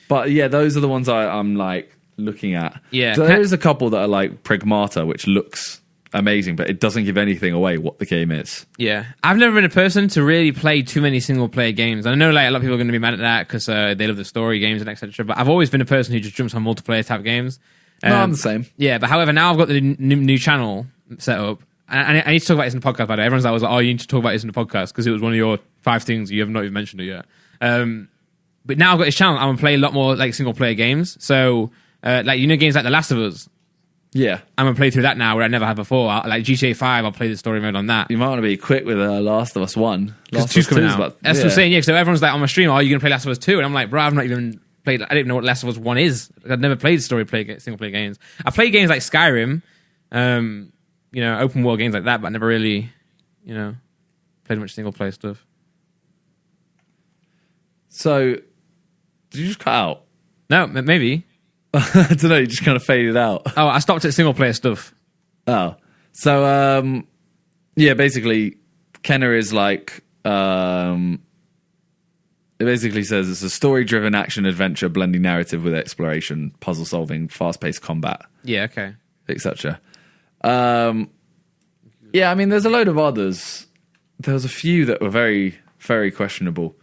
But yeah, those are the ones I'm like looking at. Yeah. So there is a couple that are like Pragmata, which looks amazing, but it doesn't give anything away what the game is. Yeah, I've never been a person to really play too many single player games. I know like a lot of people are going to be mad at that because they love the story games and etc. But I've always been a person who just jumps on multiplayer type games. No, I'm the same. Yeah, but however, now I've got the new channel set up. And I need to talk about this in the podcast, by the way. Everyone's like, oh, you need to talk about this in the podcast because it was one of your 5 things you have not even mentioned it yet. But now I've got this channel, I'm going to play a lot more like single player games. So, like, games like The Last of Us. Yeah. I'm going to play through that now where I never had before. Like GTA 5, I'll play the story mode on that. You might want to be quick with Last of Us 1. Because 2's coming out. That's what I'm saying, yeah. So everyone's like on my stream, oh, you're going to play Last of Us 2? And I'm like, bro, I've not even played, I don't even know what Last of Us 1 is. I've never played single player games. I play games like Skyrim, open world games like that, but I never really, played much single player stuff. So, did you just cut out? No, maybe. I don't know, you just kind of faded out. Oh, I stopped at single player stuff. Oh. So, basically, Kenner is like, it basically says it's a story-driven action-adventure blending narrative with exploration, puzzle-solving, fast-paced combat. Yeah, okay. Etc. I mean, there's a load of others. There was a few that were very, very questionable.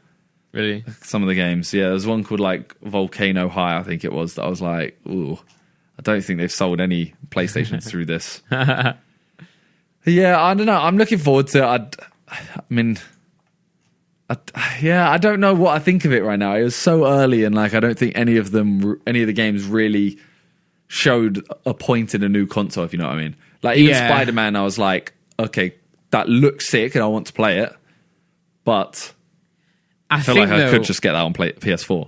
Really? Some of the games. Yeah, there's one called like Volcano High, I think it was, that I was like, ooh, I don't think they've sold any PlayStations through this. Yeah, I don't know. I'm looking forward to it. I don't know what I think of it right now. It was so early, and like I don't think any of the games really showed a point in a new console, if you know what I mean. Like even Spider-Man, I was like, okay, that looks sick and I want to play it, but I feel like I could just get that on PS4.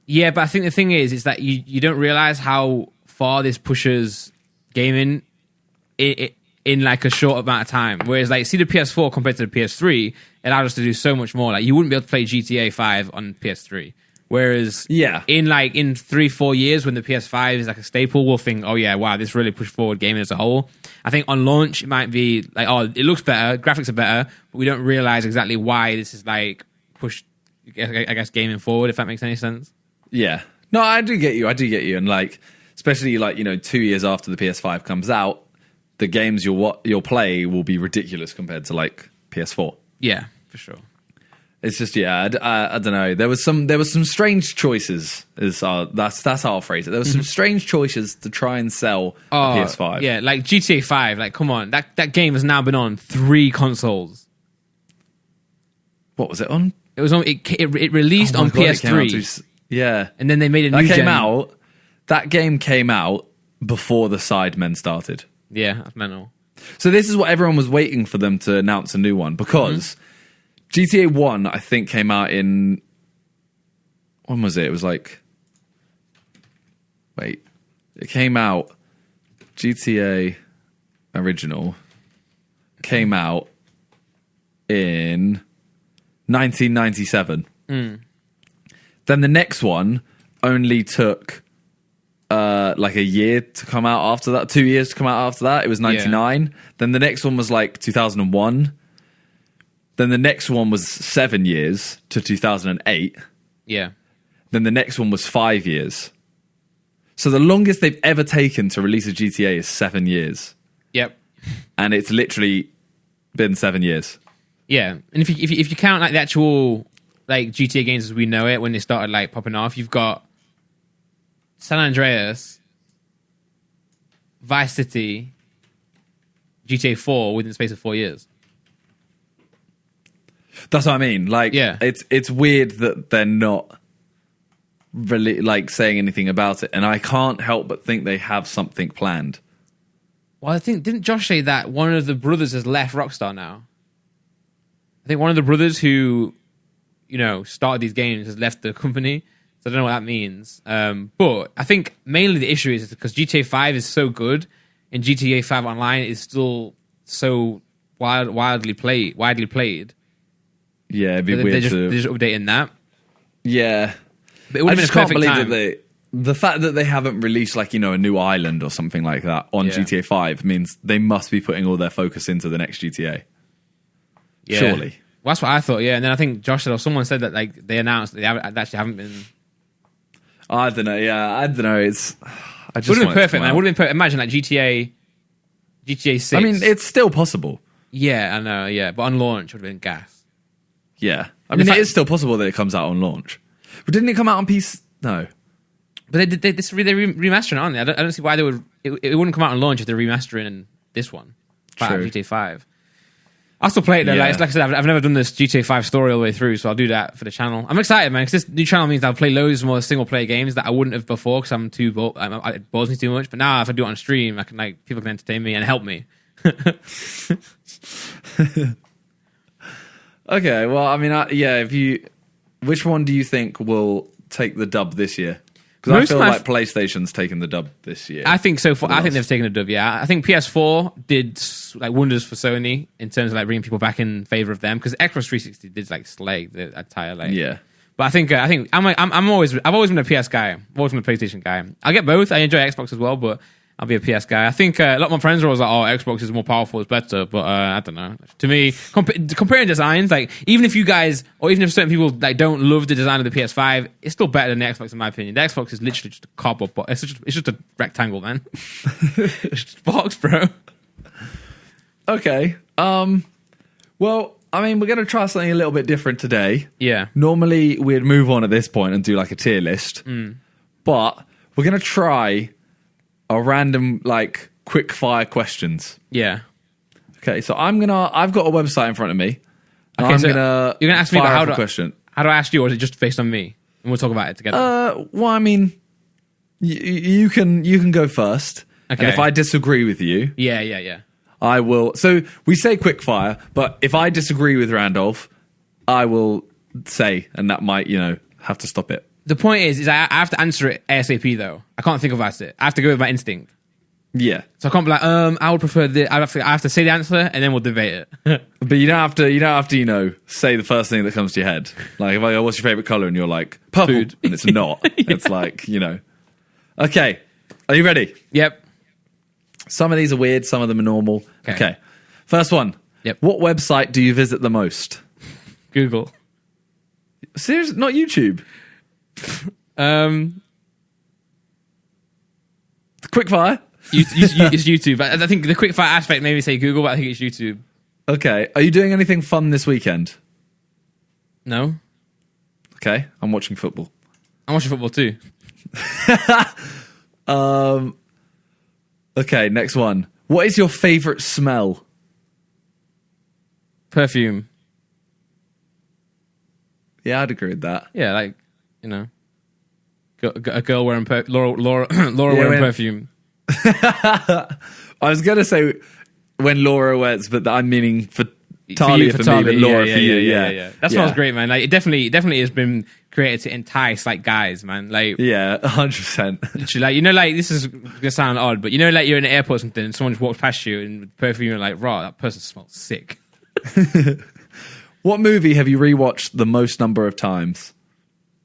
Yeah, but I think the thing is that you don't realize how far this pushes gaming in like a short amount of time. Whereas like see the PS4 compared to the PS3, it allowed us to do so much more. Like you wouldn't be able to play GTA 5 on PS3. Whereas in 3-4 years when the PS5 is like a staple, we'll think, oh yeah, wow, this really pushed forward gaming as a whole. I think on launch it might be like, oh, it looks better, graphics are better, but we don't realize exactly why this is like pushed, I guess, gaming forward, if that makes any sense. Yeah. No, I do get you. And like, especially like, 2 years after the PS5 comes out, the games you'll play will be ridiculous compared to like PS4. Yeah, for sure. It's just I don't know. There was some strange choices. That's how I'll phrase it. There was some strange choices to try and sell a PS5. Yeah, like GTA 5. Like, come on, that game has now been on 3 consoles. What was it on? It was on. It released on PS3. Yeah, and then they made a new gen. That game came out before the Sidemen started. Yeah, that's mental. So this is what everyone was waiting for them to announce a new one because. GTA 1, I think, came out in... When was it? It was like... Wait. It came out... GTA original came out in 1997. Then the next one only took like a year to come out after that. 2 years to come out after that. It was 99. Yeah. Then the next one was like 2001. Then the next one was 7 years to 2008. Yeah. Then the next one was 5 years. So the longest they've ever taken to release a GTA is 7 years. Yep. And it's literally been 7 years. Yeah. And if you count like the actual like GTA games as we know it when they started like popping off, you've got San Andreas, Vice City, GTA 4 within the space of 4 years. That's what I mean. Like, it's weird that they're not really like saying anything about it, and I can't help but think they have something planned. Well, I think didn't Josh say that one of the brothers has left Rockstar now? I think one of the brothers who, started these games has left the company. So I don't know what that means. But I think mainly the issue is because GTA 5 is so good, and GTA 5 Online is still so widely played. Yeah, it'd be weird they're just updating that. Yeah. But it would have been a perfect time. the fact that they haven't released like, a new island or something like that on GTA 5 means they must be putting all their focus into the next GTA. Yeah. Surely. Well, that's what I thought, yeah. And then I think Josh said, or someone said that like they announced they actually haven't been. I don't know. Yeah, I don't know. It's. I just would have been want it to perfect, come man. out. Would have been perfect. Imagine like GTA 6. I mean, it's still possible. Yeah, I know. Yeah, but on launch would have been gas. Yeah, I mean, it is still possible that it comes out on launch. But didn't it come out on PC? No. But they're remastering it, aren't they? I don't see why they would. It wouldn't come out on launch if they're remastering this one. True. GTA 5. I'll still play it though. Yeah. Like I said, I've never done this GTA 5 story all the way through, so I'll do that for the channel. I'm excited, man, because this new channel means I'll play loads more single player games that I wouldn't have before because I'm too it bores me too much. But now if I do it on stream, I can people can entertain me and help me. Okay, well, I mean, which one do you think will take the dub this year? Because I feel like PlayStation's taken the dub this year. I think so. I think they've taken a dub. Yeah, I think PS4 did like wonders for Sony in terms of like bringing people back in favor of them because Xbox 360 did like slay the entire yeah. But I think I've always been a PS guy. I've always been a PlayStation guy. I get both. I enjoy Xbox as well, but I'll be a PS guy. I think a lot of my friends are always like, "Oh, Xbox is more powerful, it's better." But I don't know. To me, comparing designs, like even if you guys, or even if certain people like don't love the design of the PS5, it's still better than the Xbox in my opinion. The Xbox is literally just a cardboard box. It's just a rectangle, man. It's just a box, bro. Okay. Well, I mean, we're going to try something a little bit different today. Yeah. Normally, we'd move on at this point and do like a tier list, but we're going to try a random like quick fire questions. Yeah. Okay, so I've got a website in front of me. And Okay, I'm so gonna you're gonna ask me about fire off a question. How do I ask you, or is it just based on me? And we'll talk about it together. Well, I mean, you can go first. Okay. And if I disagree with you, Yeah. I will. So we say quick fire, but if I disagree with Randolph, I will say, and that might have to stop it. The point is I have to answer it ASAP though. I can't think about it. I have to go with my instinct. Yeah. So I can't be like, I would prefer this. I have to say the answer and then we'll debate it. But you don't have to say the first thing that comes to your head. Like if I go, what's your favorite color? And you're like, purple. Food. And it's not. It's like, Okay. Are you ready? Yep. Some of these are weird. Some of them are normal. Okay. First one. Yep. What website do you visit the most? Google. Seriously? Not YouTube? Quick fire? It's YouTube. I think the quick fire aspect made me say Google, but I think it's YouTube. Okay. Are you doing anything fun this weekend? No. Okay. I'm watching football. I'm watching football too. Okay, next one. What is your favorite smell? Perfume. Yeah, I'd agree with that. Yeah, like, a girl wearing Laura wearing perfume. I was going to say when Laura wears, but I'm meaning for Talia for me, but Laura for you. Yeah. That smells great, man. Like, it definitely has been created to entice like guys, man. Like, yeah, 100%. Literally, like, this is gonna sound odd, but like you're in an airport or something, and someone just walks past you and with perfume, you're like, raw, that person smells sick. What movie have you rewatched the most number of times?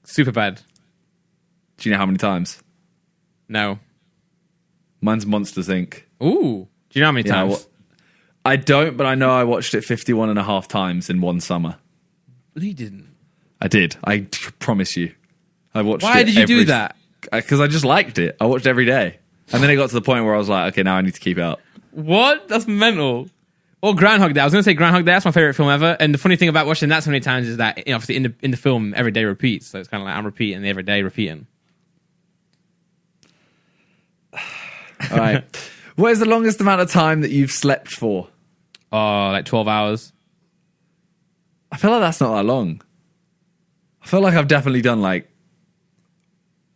Super bad. Do you know how many times? No. Mine's Monsters, Inc. Ooh. Do you know how many times? I don't, but I know I watched it 51 and a half times in one summer. You didn't. I did. I promise you. I watched Why did you do that? Because I just liked it. I watched every day. And then it got to the point where I was like, okay, now I need to keep up. What? That's mental. Or Groundhog Day. I was going to say Groundhog Day. That's my favorite film ever. And the funny thing about watching that so many times is that obviously in the film, every day repeats. So it's kind of like I'm repeating every day repeating. All right. What is the longest amount of time that you've slept for? Oh, like 12 hours. I feel like that's not that long. I feel like I've definitely done like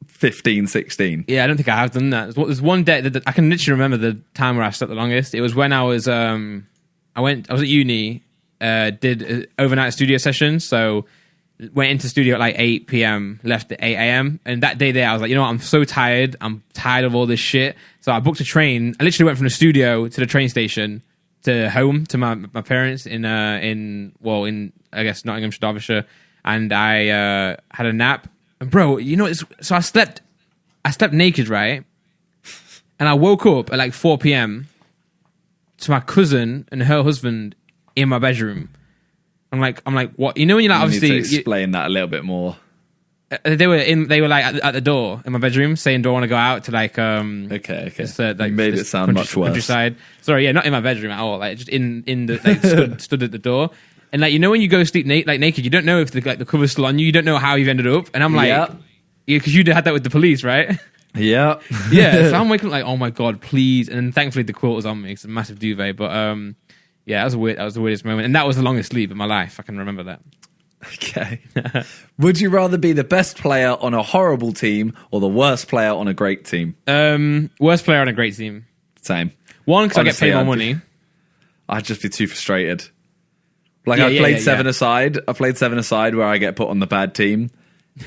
15, 16. Yeah, I don't think I have done that. There's one day that I can literally remember the time where I slept the longest. It was when I was I was at uni, did an overnight studio session, so went into studio at like 8 p.m, left at 8 a.m. And that day there, I was like, you know what, I'm so tired. I'm tired of all this shit. So I booked a train. I literally went from the studio to the train station to home to my parents in I guess Nottinghamshire, Derbyshire, and I had a nap. And bro, so I slept I slept naked, right? And I woke up at like 4 p.m. to my cousin and her husband in my bedroom. I'm like, what? You know when you're like, You obviously, need to explain that a little bit more. They were like at the door in my bedroom saying, "Do I want to go out to like Okay. Just, like, you made it sound much worse. Countryside. Sorry, yeah, not in my bedroom at all. Like just in the like stood at the door. And like, you know when you go sleep naked, you don't know if the cover's still on you. You don't know how you've ended up. And I'm like, yeah, because you had that with the police, right? Yeah. Yeah. So I'm waking up like, oh my god, please. And then thankfully the quilt was on me. It's a massive duvet. But yeah, that was the weirdest moment, and that was the longest sleep in my life. I can remember that. Okay. Would you rather be the best player on a horrible team or the worst player on a great team? Worst player on a great team. Same. One, because I get paid more money. I'd just be too frustrated. Like I played seven aside. I played seven aside where I get put on the bad team,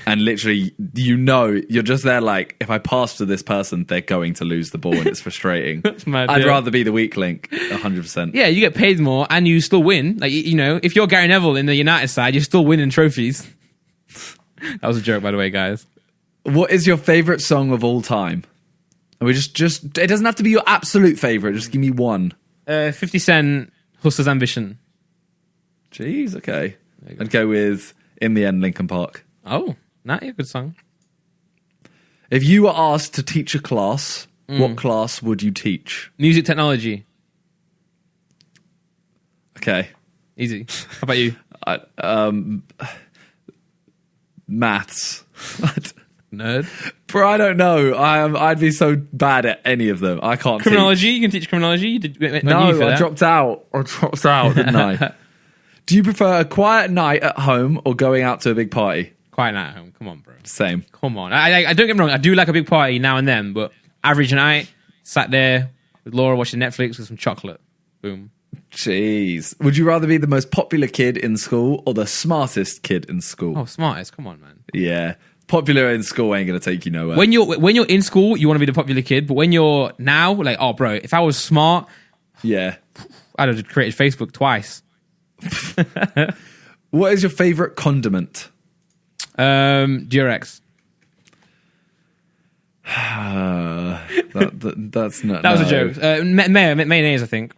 and literally, you're just there. Like, if I pass to this person, they're going to lose the ball, and it's frustrating. I'd rather be the weak link, 100%. Yeah, you get paid more, and you still win. Like, you know, if you're Gary Neville in the United side, you're still winning trophies. That was a joke, by the way, guys. What is your favorite song of all time? And we just it doesn't have to be your absolute favorite. Just give me one. 50 Cent, Hustler's Ambition. Jeez, okay. I'd go with In the End, Linkin Park. Oh, nah, yeah, good song. If you were asked to teach a class, what class would you teach? Music technology. Okay. Easy. How about you? Maths. Nerd. Bro, I don't know. I'd be so bad at any of them. I can't Criminology? teach. You can teach criminology? I dropped out. Didn't I? Do you prefer a quiet night at home or going out to a big party? Quiet night at home. Come on, bro. Same. Come on. I don't get me wrong. I do like a big party now and then, but average night, sat there with Laura watching Netflix with some chocolate. Boom. Jeez. Would you rather be the most popular kid in school or the smartest kid in school? Oh, smartest. Come on, man. Yeah. Popular in school ain't going to take you nowhere. When you're in school, you want to be the popular kid, but when you're now, like, oh, bro, if I was smart, yeah, I'd have created Facebook twice. What is your favorite condiment? Durex. That's not. That was a joke. Mayonnaise, I think.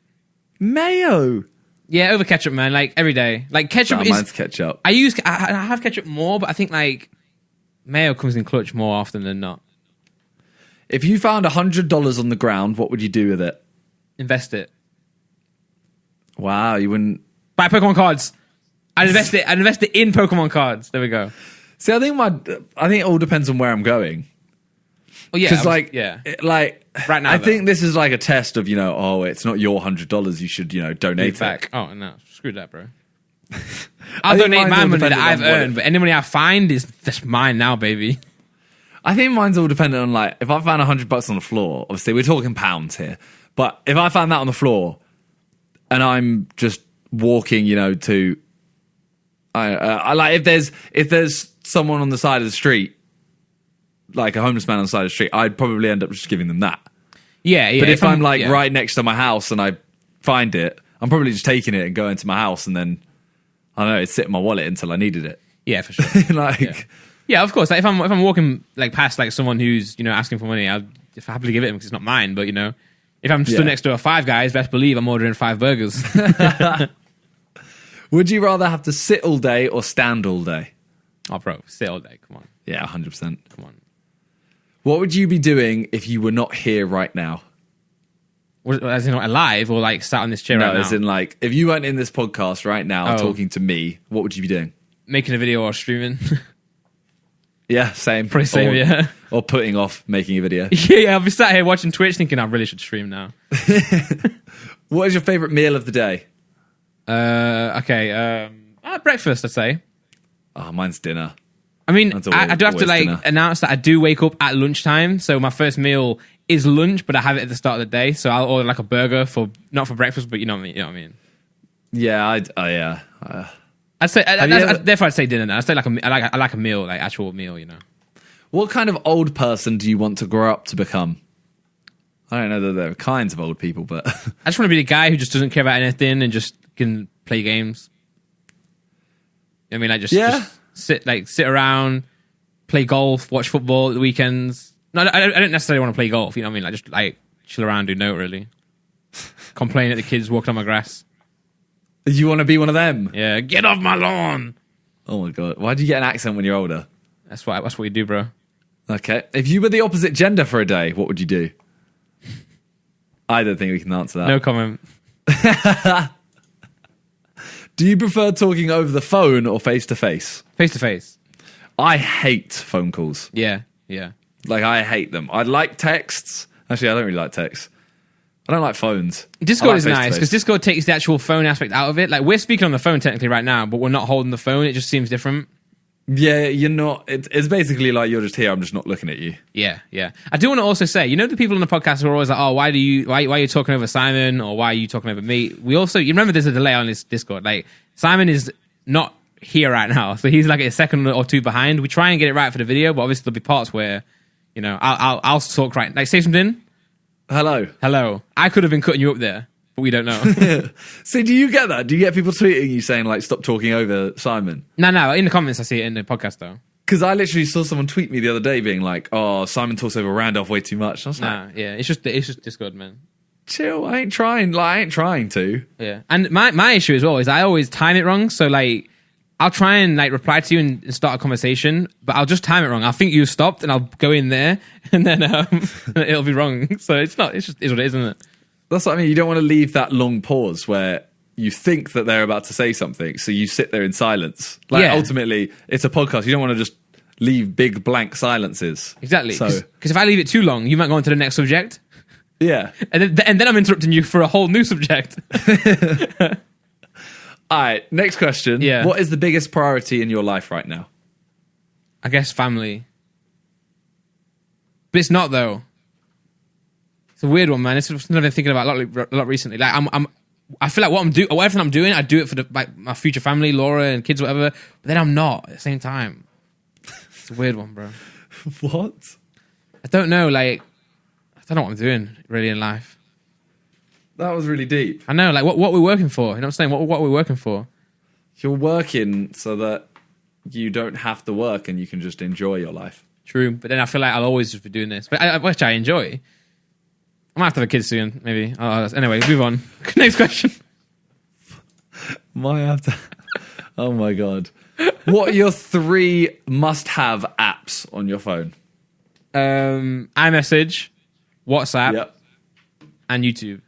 Mayo. Yeah, over ketchup, man. Like every day. Like ketchup is. Mine's ketchup. I have ketchup more, but I think like mayo comes in clutch more often than not. If you found $100 on the ground, what would you do with it? Invest it. Wow, you wouldn't buy Pokemon cards. I'd invest it in Pokemon cards. There we go. See, I think it all depends on where I'm going. Oh yeah, because right now, I think this is like a test of it's not your $100. You should donate it back. Oh no, screw that, bro. I'll donate my money that I've earned, but any money I find is that's mine now, baby. I think mine's all dependent on like if I found $100 on the floor. Obviously, we're talking pounds here, but if I found that on the floor and I'm just walking, to I like if there's someone on the side of the street. Like a homeless man on the side of the street, I'd probably end up just giving them that. Yeah. But if I'm right next to my house and I find it, I'm probably just taking it and going to my house and then, I don't know, it'd sit in my wallet until I needed it. Yeah, for sure. Yeah, of course. Like if I'm walking like past like someone who's asking for money, I'll happily give it because it's not mine. But if I'm stood next to a Five Guys, best believe I'm ordering 5 burgers. Would you rather have to sit all day or stand all day? Oh, bro, sit all day. Come on. Yeah, 100%. Come on. What would you be doing if you were not here right now? As in alive or like sat on this chair right now? No, as in like, if you weren't in this podcast right now talking to me, what would you be doing? Making a video or streaming. Yeah, same. Pretty same, yeah. Or putting off making a video. Yeah, I'll be sat here watching Twitch thinking I really should stream now. What is your favourite meal of the day? Breakfast, I'd say. Oh, mine's dinner. I mean, I do have to announce that I do wake up at lunchtime, so my first meal is lunch, but I have it at the start of the day. So I'll order like a burger not for breakfast, but you know what I mean. Yeah, I'd say therefore I'd say dinner. Now. I'd say I like a meal, like actual meal. What kind of old person do you want to grow up to become? I don't know that there are kinds of old people, but I just want to be the guy who just doesn't care about anything and just can play games. Just sit around, play golf, watch football at the weekends. No, I don't necessarily want to play golf. You know what I mean? Like just like chill around, do no really. Complain at the kids walking on my grass. You want to be one of them? Yeah, get off my lawn. Oh my god! Why do you get an accent when you're older? That's what you do, bro. Okay. If you were the opposite gender for a day, what would you do? I don't think we can answer that. No comment. Do you prefer talking over the phone or face to face? Face to face. I hate phone calls. Yeah. Like, I hate them. I like texts. Actually, I don't really like texts. I don't like phones. Discord like is nice because face-to-face. Discord takes the actual phone aspect out of it. Like, we're speaking on the phone technically right now, but we're not holding the phone. It just seems different. Yeah, you're not. It's basically like you're just here. I'm just not looking at you. Yeah. I do want to also say, you know, the people on the podcast who are always like, oh, why are you talking over Simon, or why are you talking over me? We also, you remember there's a delay on this Discord. Like, Simon is not here right now, so he's like a second or two behind. We try and get it right for the video, but obviously there'll be parts where, you know, I'll talk right. Like, say something. Hello. I could have been cutting you up there, but we don't know. See, do you get that? Do you get people tweeting you saying like, "Stop talking over Simon"? No. In the comments, I see it in the podcast though. Because I literally saw someone tweet me the other day being like, "Oh, Simon talks over Randolph way too much." And I was like, Yeah. It's just Discord, man. chill. I ain't trying. Like, I ain't trying to. Yeah, and my issue as well is I always time it wrong. So like, I'll try and like reply to you and start a conversation, but I'll just time it wrong. I'll think you stopped, and I'll go in there, and then it'll be wrong. So it's not. It's just what it is, isn't it? That's what I mean. You don't want to leave that long pause where you think that they're about to say something, so you sit there in silence. Like, ultimately, it's a podcast. You don't want to just leave big blank silences. Exactly. So, because if I leave it too long, you might go on to the next subject. yeah. And then I'm interrupting you for a whole new subject. All right, next question. Yeah. What is the biggest priority in your life right now? I guess family. But it's not, though. It's a weird one, man. It's something I've been thinking about a lot recently. Like, I feel like whatever I'm doing, I do it for my future family, Laura and kids, whatever. But then I'm not at the same time. It's a weird one, bro. What? I don't know. Like, I don't know what I'm doing really in life. That was really deep. I know. Like, what we're working for. You know what I'm saying? What are we working for? You're working so that you don't have to work and you can just enjoy your life. True. But then I feel like I'll always just be doing this. But which I enjoy. I might have to have a kid soon, maybe. Anyway, move on. Next question. Might have to. Oh my god. What are your 3 must-have apps on your phone? iMessage, WhatsApp, Yep. and YouTube.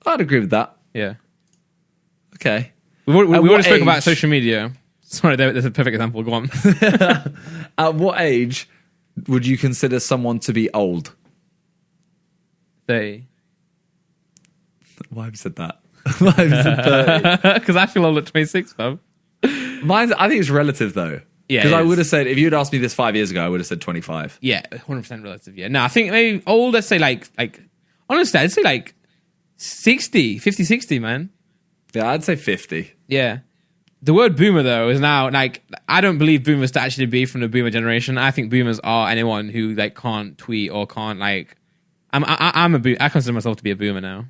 I'd agree with that. Yeah. Okay. We already spoke age? about social media. Sorry, there's a perfect example. Go on. At what age would you consider someone to be old? 30. Why have you said that? Why have you said 30? Because I feel old at 26, fam. I think it's relative though. Yeah, Because it I is. would have said, if you had asked me this 5 years ago, I would have said 25. Yeah, 100% relative. Yeah. No, I think maybe old, let's say like honestly, I'd say like 60, 50, 60, man. Yeah, I'd say 50. Yeah. The word boomer, though, is now like, I don't believe boomers to actually be from the boomer generation. I think boomers are anyone who like can't tweet or can't like. I consider myself to be a boomer now.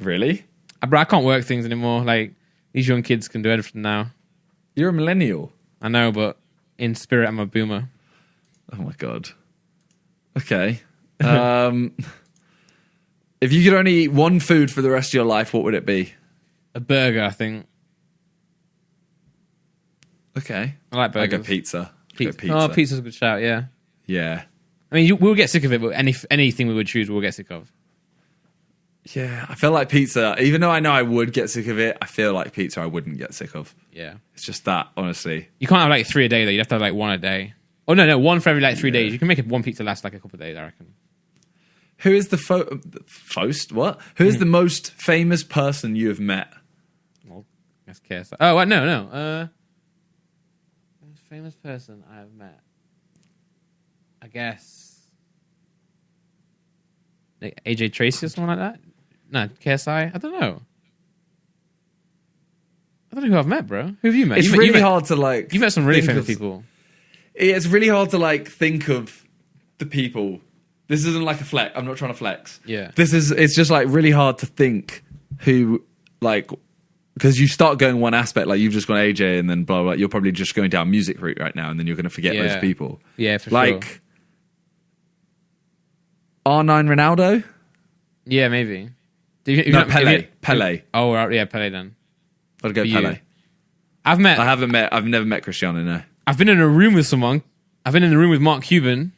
Really? But I can't work things anymore. Like, these young kids can do everything now. You're a millennial. I know, but in spirit, I'm a boomer. Oh my god. Okay. If you could only eat one food for the rest of your life, what would it be? A burger, I think. Okay. I like burgers. I go pizza. Oh, pizza's a good shout, yeah. Yeah. I mean, we'll get sick of it, but anything we would choose, we'll get sick of. Yeah, I feel like pizza, even though I know I would get sick of it, I feel like pizza I wouldn't get sick of. Yeah. It's just that, honestly. You can't have like 3 a day, though. You'd have to have like 1 a day. Oh, no, 1 for every like 3 days. You can make one pizza last like a couple of days, I reckon. Who is the Who is the most famous person you have met? Well, that's KSI. Oh, what? No. Most famous person I have met. I guess. Like AJ Tracy or something like that? No, KSI? I don't know. I don't know who I've met, bro. Who have you met? It's really hard to like. You've met some really think famous of- people. It's really hard to like think of the people. This isn't like a flex. I'm not trying to flex. Yeah. It's just like really hard to think who like because you start going one aspect, like you've just gone AJ and then blah, blah, you're probably just going down music route right now, and then you're going to forget those people. Yeah, for like, sure. R9 Ronaldo? Yeah, maybe. Pele. Pele. Oh, right, yeah, Pele then. I'd go For Pele. you. I've never met Cristiano, no. I've been in a room with someone. I've been in a room with Mark Cuban.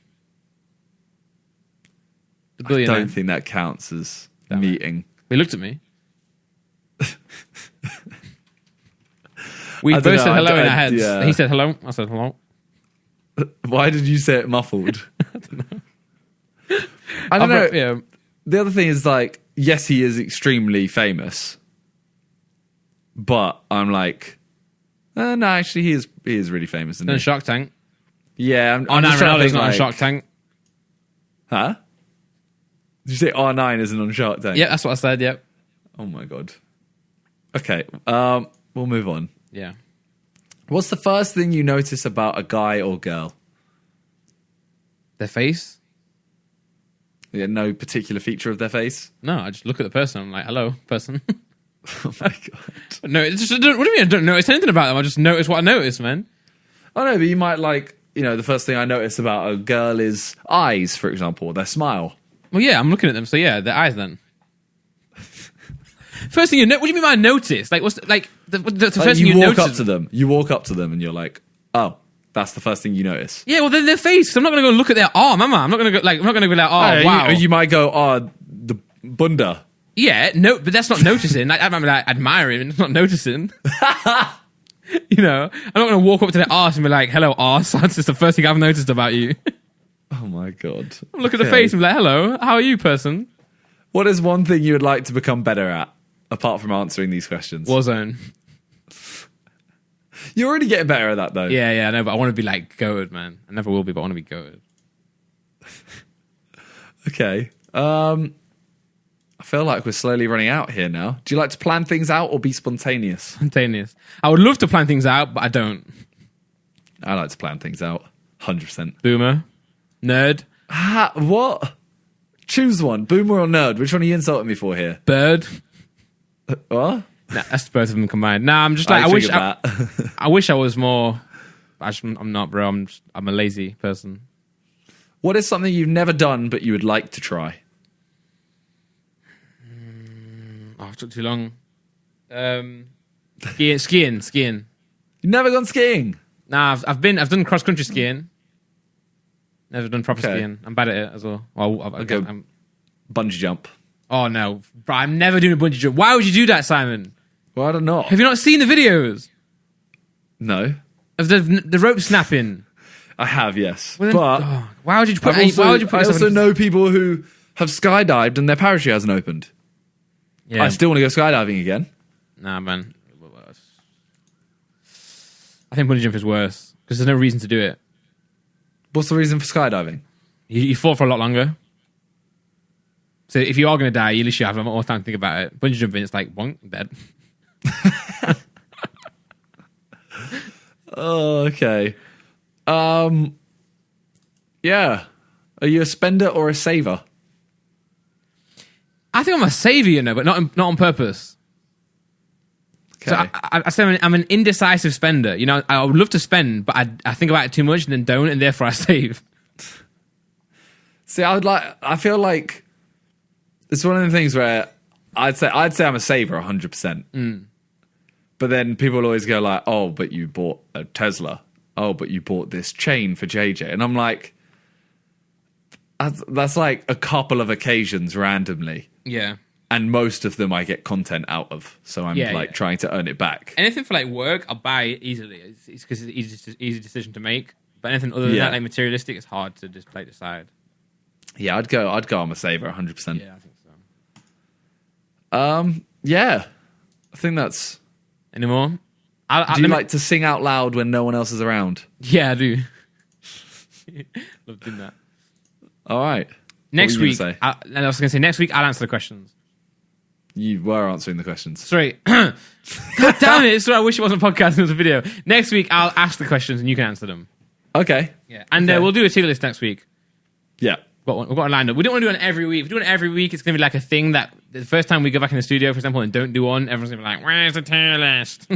I don't think that counts as meeting. He looked at me. We both said hello in our heads. Yeah. He said hello. I said hello. Why did you say it muffled? I don't know. Yeah. The other thing is, like, yes, he is extremely famous, but I'm like, no, actually, he is really famous. Isn't he? Shark Tank. Yeah, R9 Ronaldo's not on Shark Tank. Huh? Did you say R9 isn't on Shark Tank? Yeah, that's what I said. Yep. Oh my god. Okay, we'll move on. Yeah. What's the first thing you notice about a guy or girl? Their face? Yeah, no particular feature of their face? No, I just look at the person. I'm like, hello, person. Oh my god. No, it's just, what do you mean I don't notice anything about them? I just notice what I notice, man. Oh no, but you might like, the first thing I notice about a girl is eyes, for example, or their smile. Well, yeah, I'm looking at them, so yeah, their eyes then. First thing you know, what do you mean by notice? Like, what's the first thing you notice? You walk up to them and you're like, oh, that's the first thing you notice. Yeah, well, then their face. I'm not going to go look at their arm, am I? I'm not going to go be like, oh, wow. You might go, oh, the bunda. Yeah, no, but that's not noticing. I might be like admiring, it's not noticing. I'm not going to walk up to their arse and be like, hello, arse. That's just the first thing I've noticed about you. Oh my god. Look at the face and be like, hello, how are you, person? What is one thing you would like to become better at, apart from answering these questions? Warzone. You're already getting better at that, though. Yeah, I know, but I want to be like goated, man. I never will be, but I want to be goated. Okay. I feel like we're slowly running out here now. Do you like to plan things out or be spontaneous? Spontaneous. I would love to plan things out, but I don't. I like to plan things out. 100%. Boomer. Nerd. What? Choose one. Boomer or nerd? Which one are you insulting me for here? Bird. What? Nah, that's both of them combined. Nah, I'm just like, I wish I was more. I'm not, bro. I'm a lazy person. What is something you've never done but you would like to try? Oh, it took too long. Skiing. You've never gone skiing? Nah, I've done cross country skiing. Never done proper skiing. I'm bad at it as well. I'm bungee jump. Oh no, bro! I'm never doing a bungee jump. Why would you do that, Simon? Well, I don't know. Have you not seen the videos? No. Of the rope snapping? I have, yes. Well, but why would you put? I also know people who have skydived and their parachute hasn't opened. Yeah. I still want to go skydiving again. Nah, man. I think bungee jump is worse because there's no reason to do it. What's the reason for skydiving? You fall for a lot longer. So if you are going to die, you literally have a lot more time to think about it. Bungee jumping, it's like, bonk, dead. Oh, okay. Yeah. Are you a spender or a saver? I think I'm a saver, but not on purpose. Okay. So I say I'm an indecisive spender. I would love to spend, but I think about it too much and then don't, and therefore I save. See, I feel like it's one of the things where I'd say I'm a saver 100%. But then people always go like, oh, but you bought a Tesla. Oh, but you bought this chain for JJ. And I'm like, that's like a couple of occasions randomly. Yeah. And most of them I get content out of. So I'm trying to earn it back. Anything for like work, I'll buy it easily. It's because it's an easy decision to make. But anything other than that, like materialistic, it's hard to just decide. Yeah, I'd go I'm a saver 100%. Yeah, I think so. Yeah. I think that's... Any more? Do you like to sing out loud when no one else is around? Yeah, I do. Love doing that. All right. Next week, I was going to say, next week I'll answer the questions. You were answering the questions. Sorry. God damn it. So I wish it wasn't a podcast, it was a video. Next week I'll ask the questions and you can answer them. Okay. Yeah. And we'll do a tier list next week. Yeah. We've got it lined up. We don't want to do it every week. If we do it every week, it's going to be like a thing that the first time we go back in the studio, for example, and don't do one, everyone's gonna be like, "Where's the tier list?"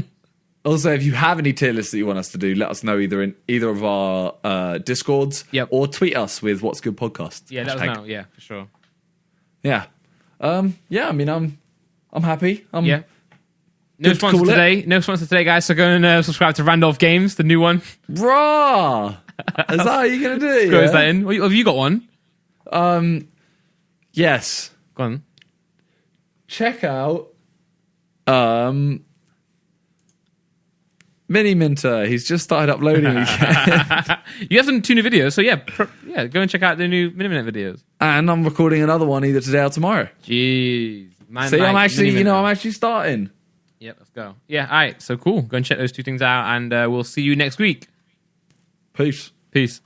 Also, if you have any tier lists that you want us to do, let us know either in either of our Discords, or tweet us with What's Good Podcast. Yeah, let us know. Yeah, for sure. Yeah, yeah. I mean, I'm happy. Yeah. No sponsor today. No sponsor today, guys. So go and subscribe to Randolph Games, the new one. Raw. Is that how you're gonna do it? Close that in. Have you got one? Yes. Go on. Check out Mini Minter. He's just started uploading again. You have some 2 new videos, so yeah, go and check out the new Mini Minute videos. And I'm recording another one either today or tomorrow. Jeez. See, I'm actually starting. Yep, let's go. Yeah, all right, so cool. Go and check those 2 things out, and we'll see you next week. Peace. Peace.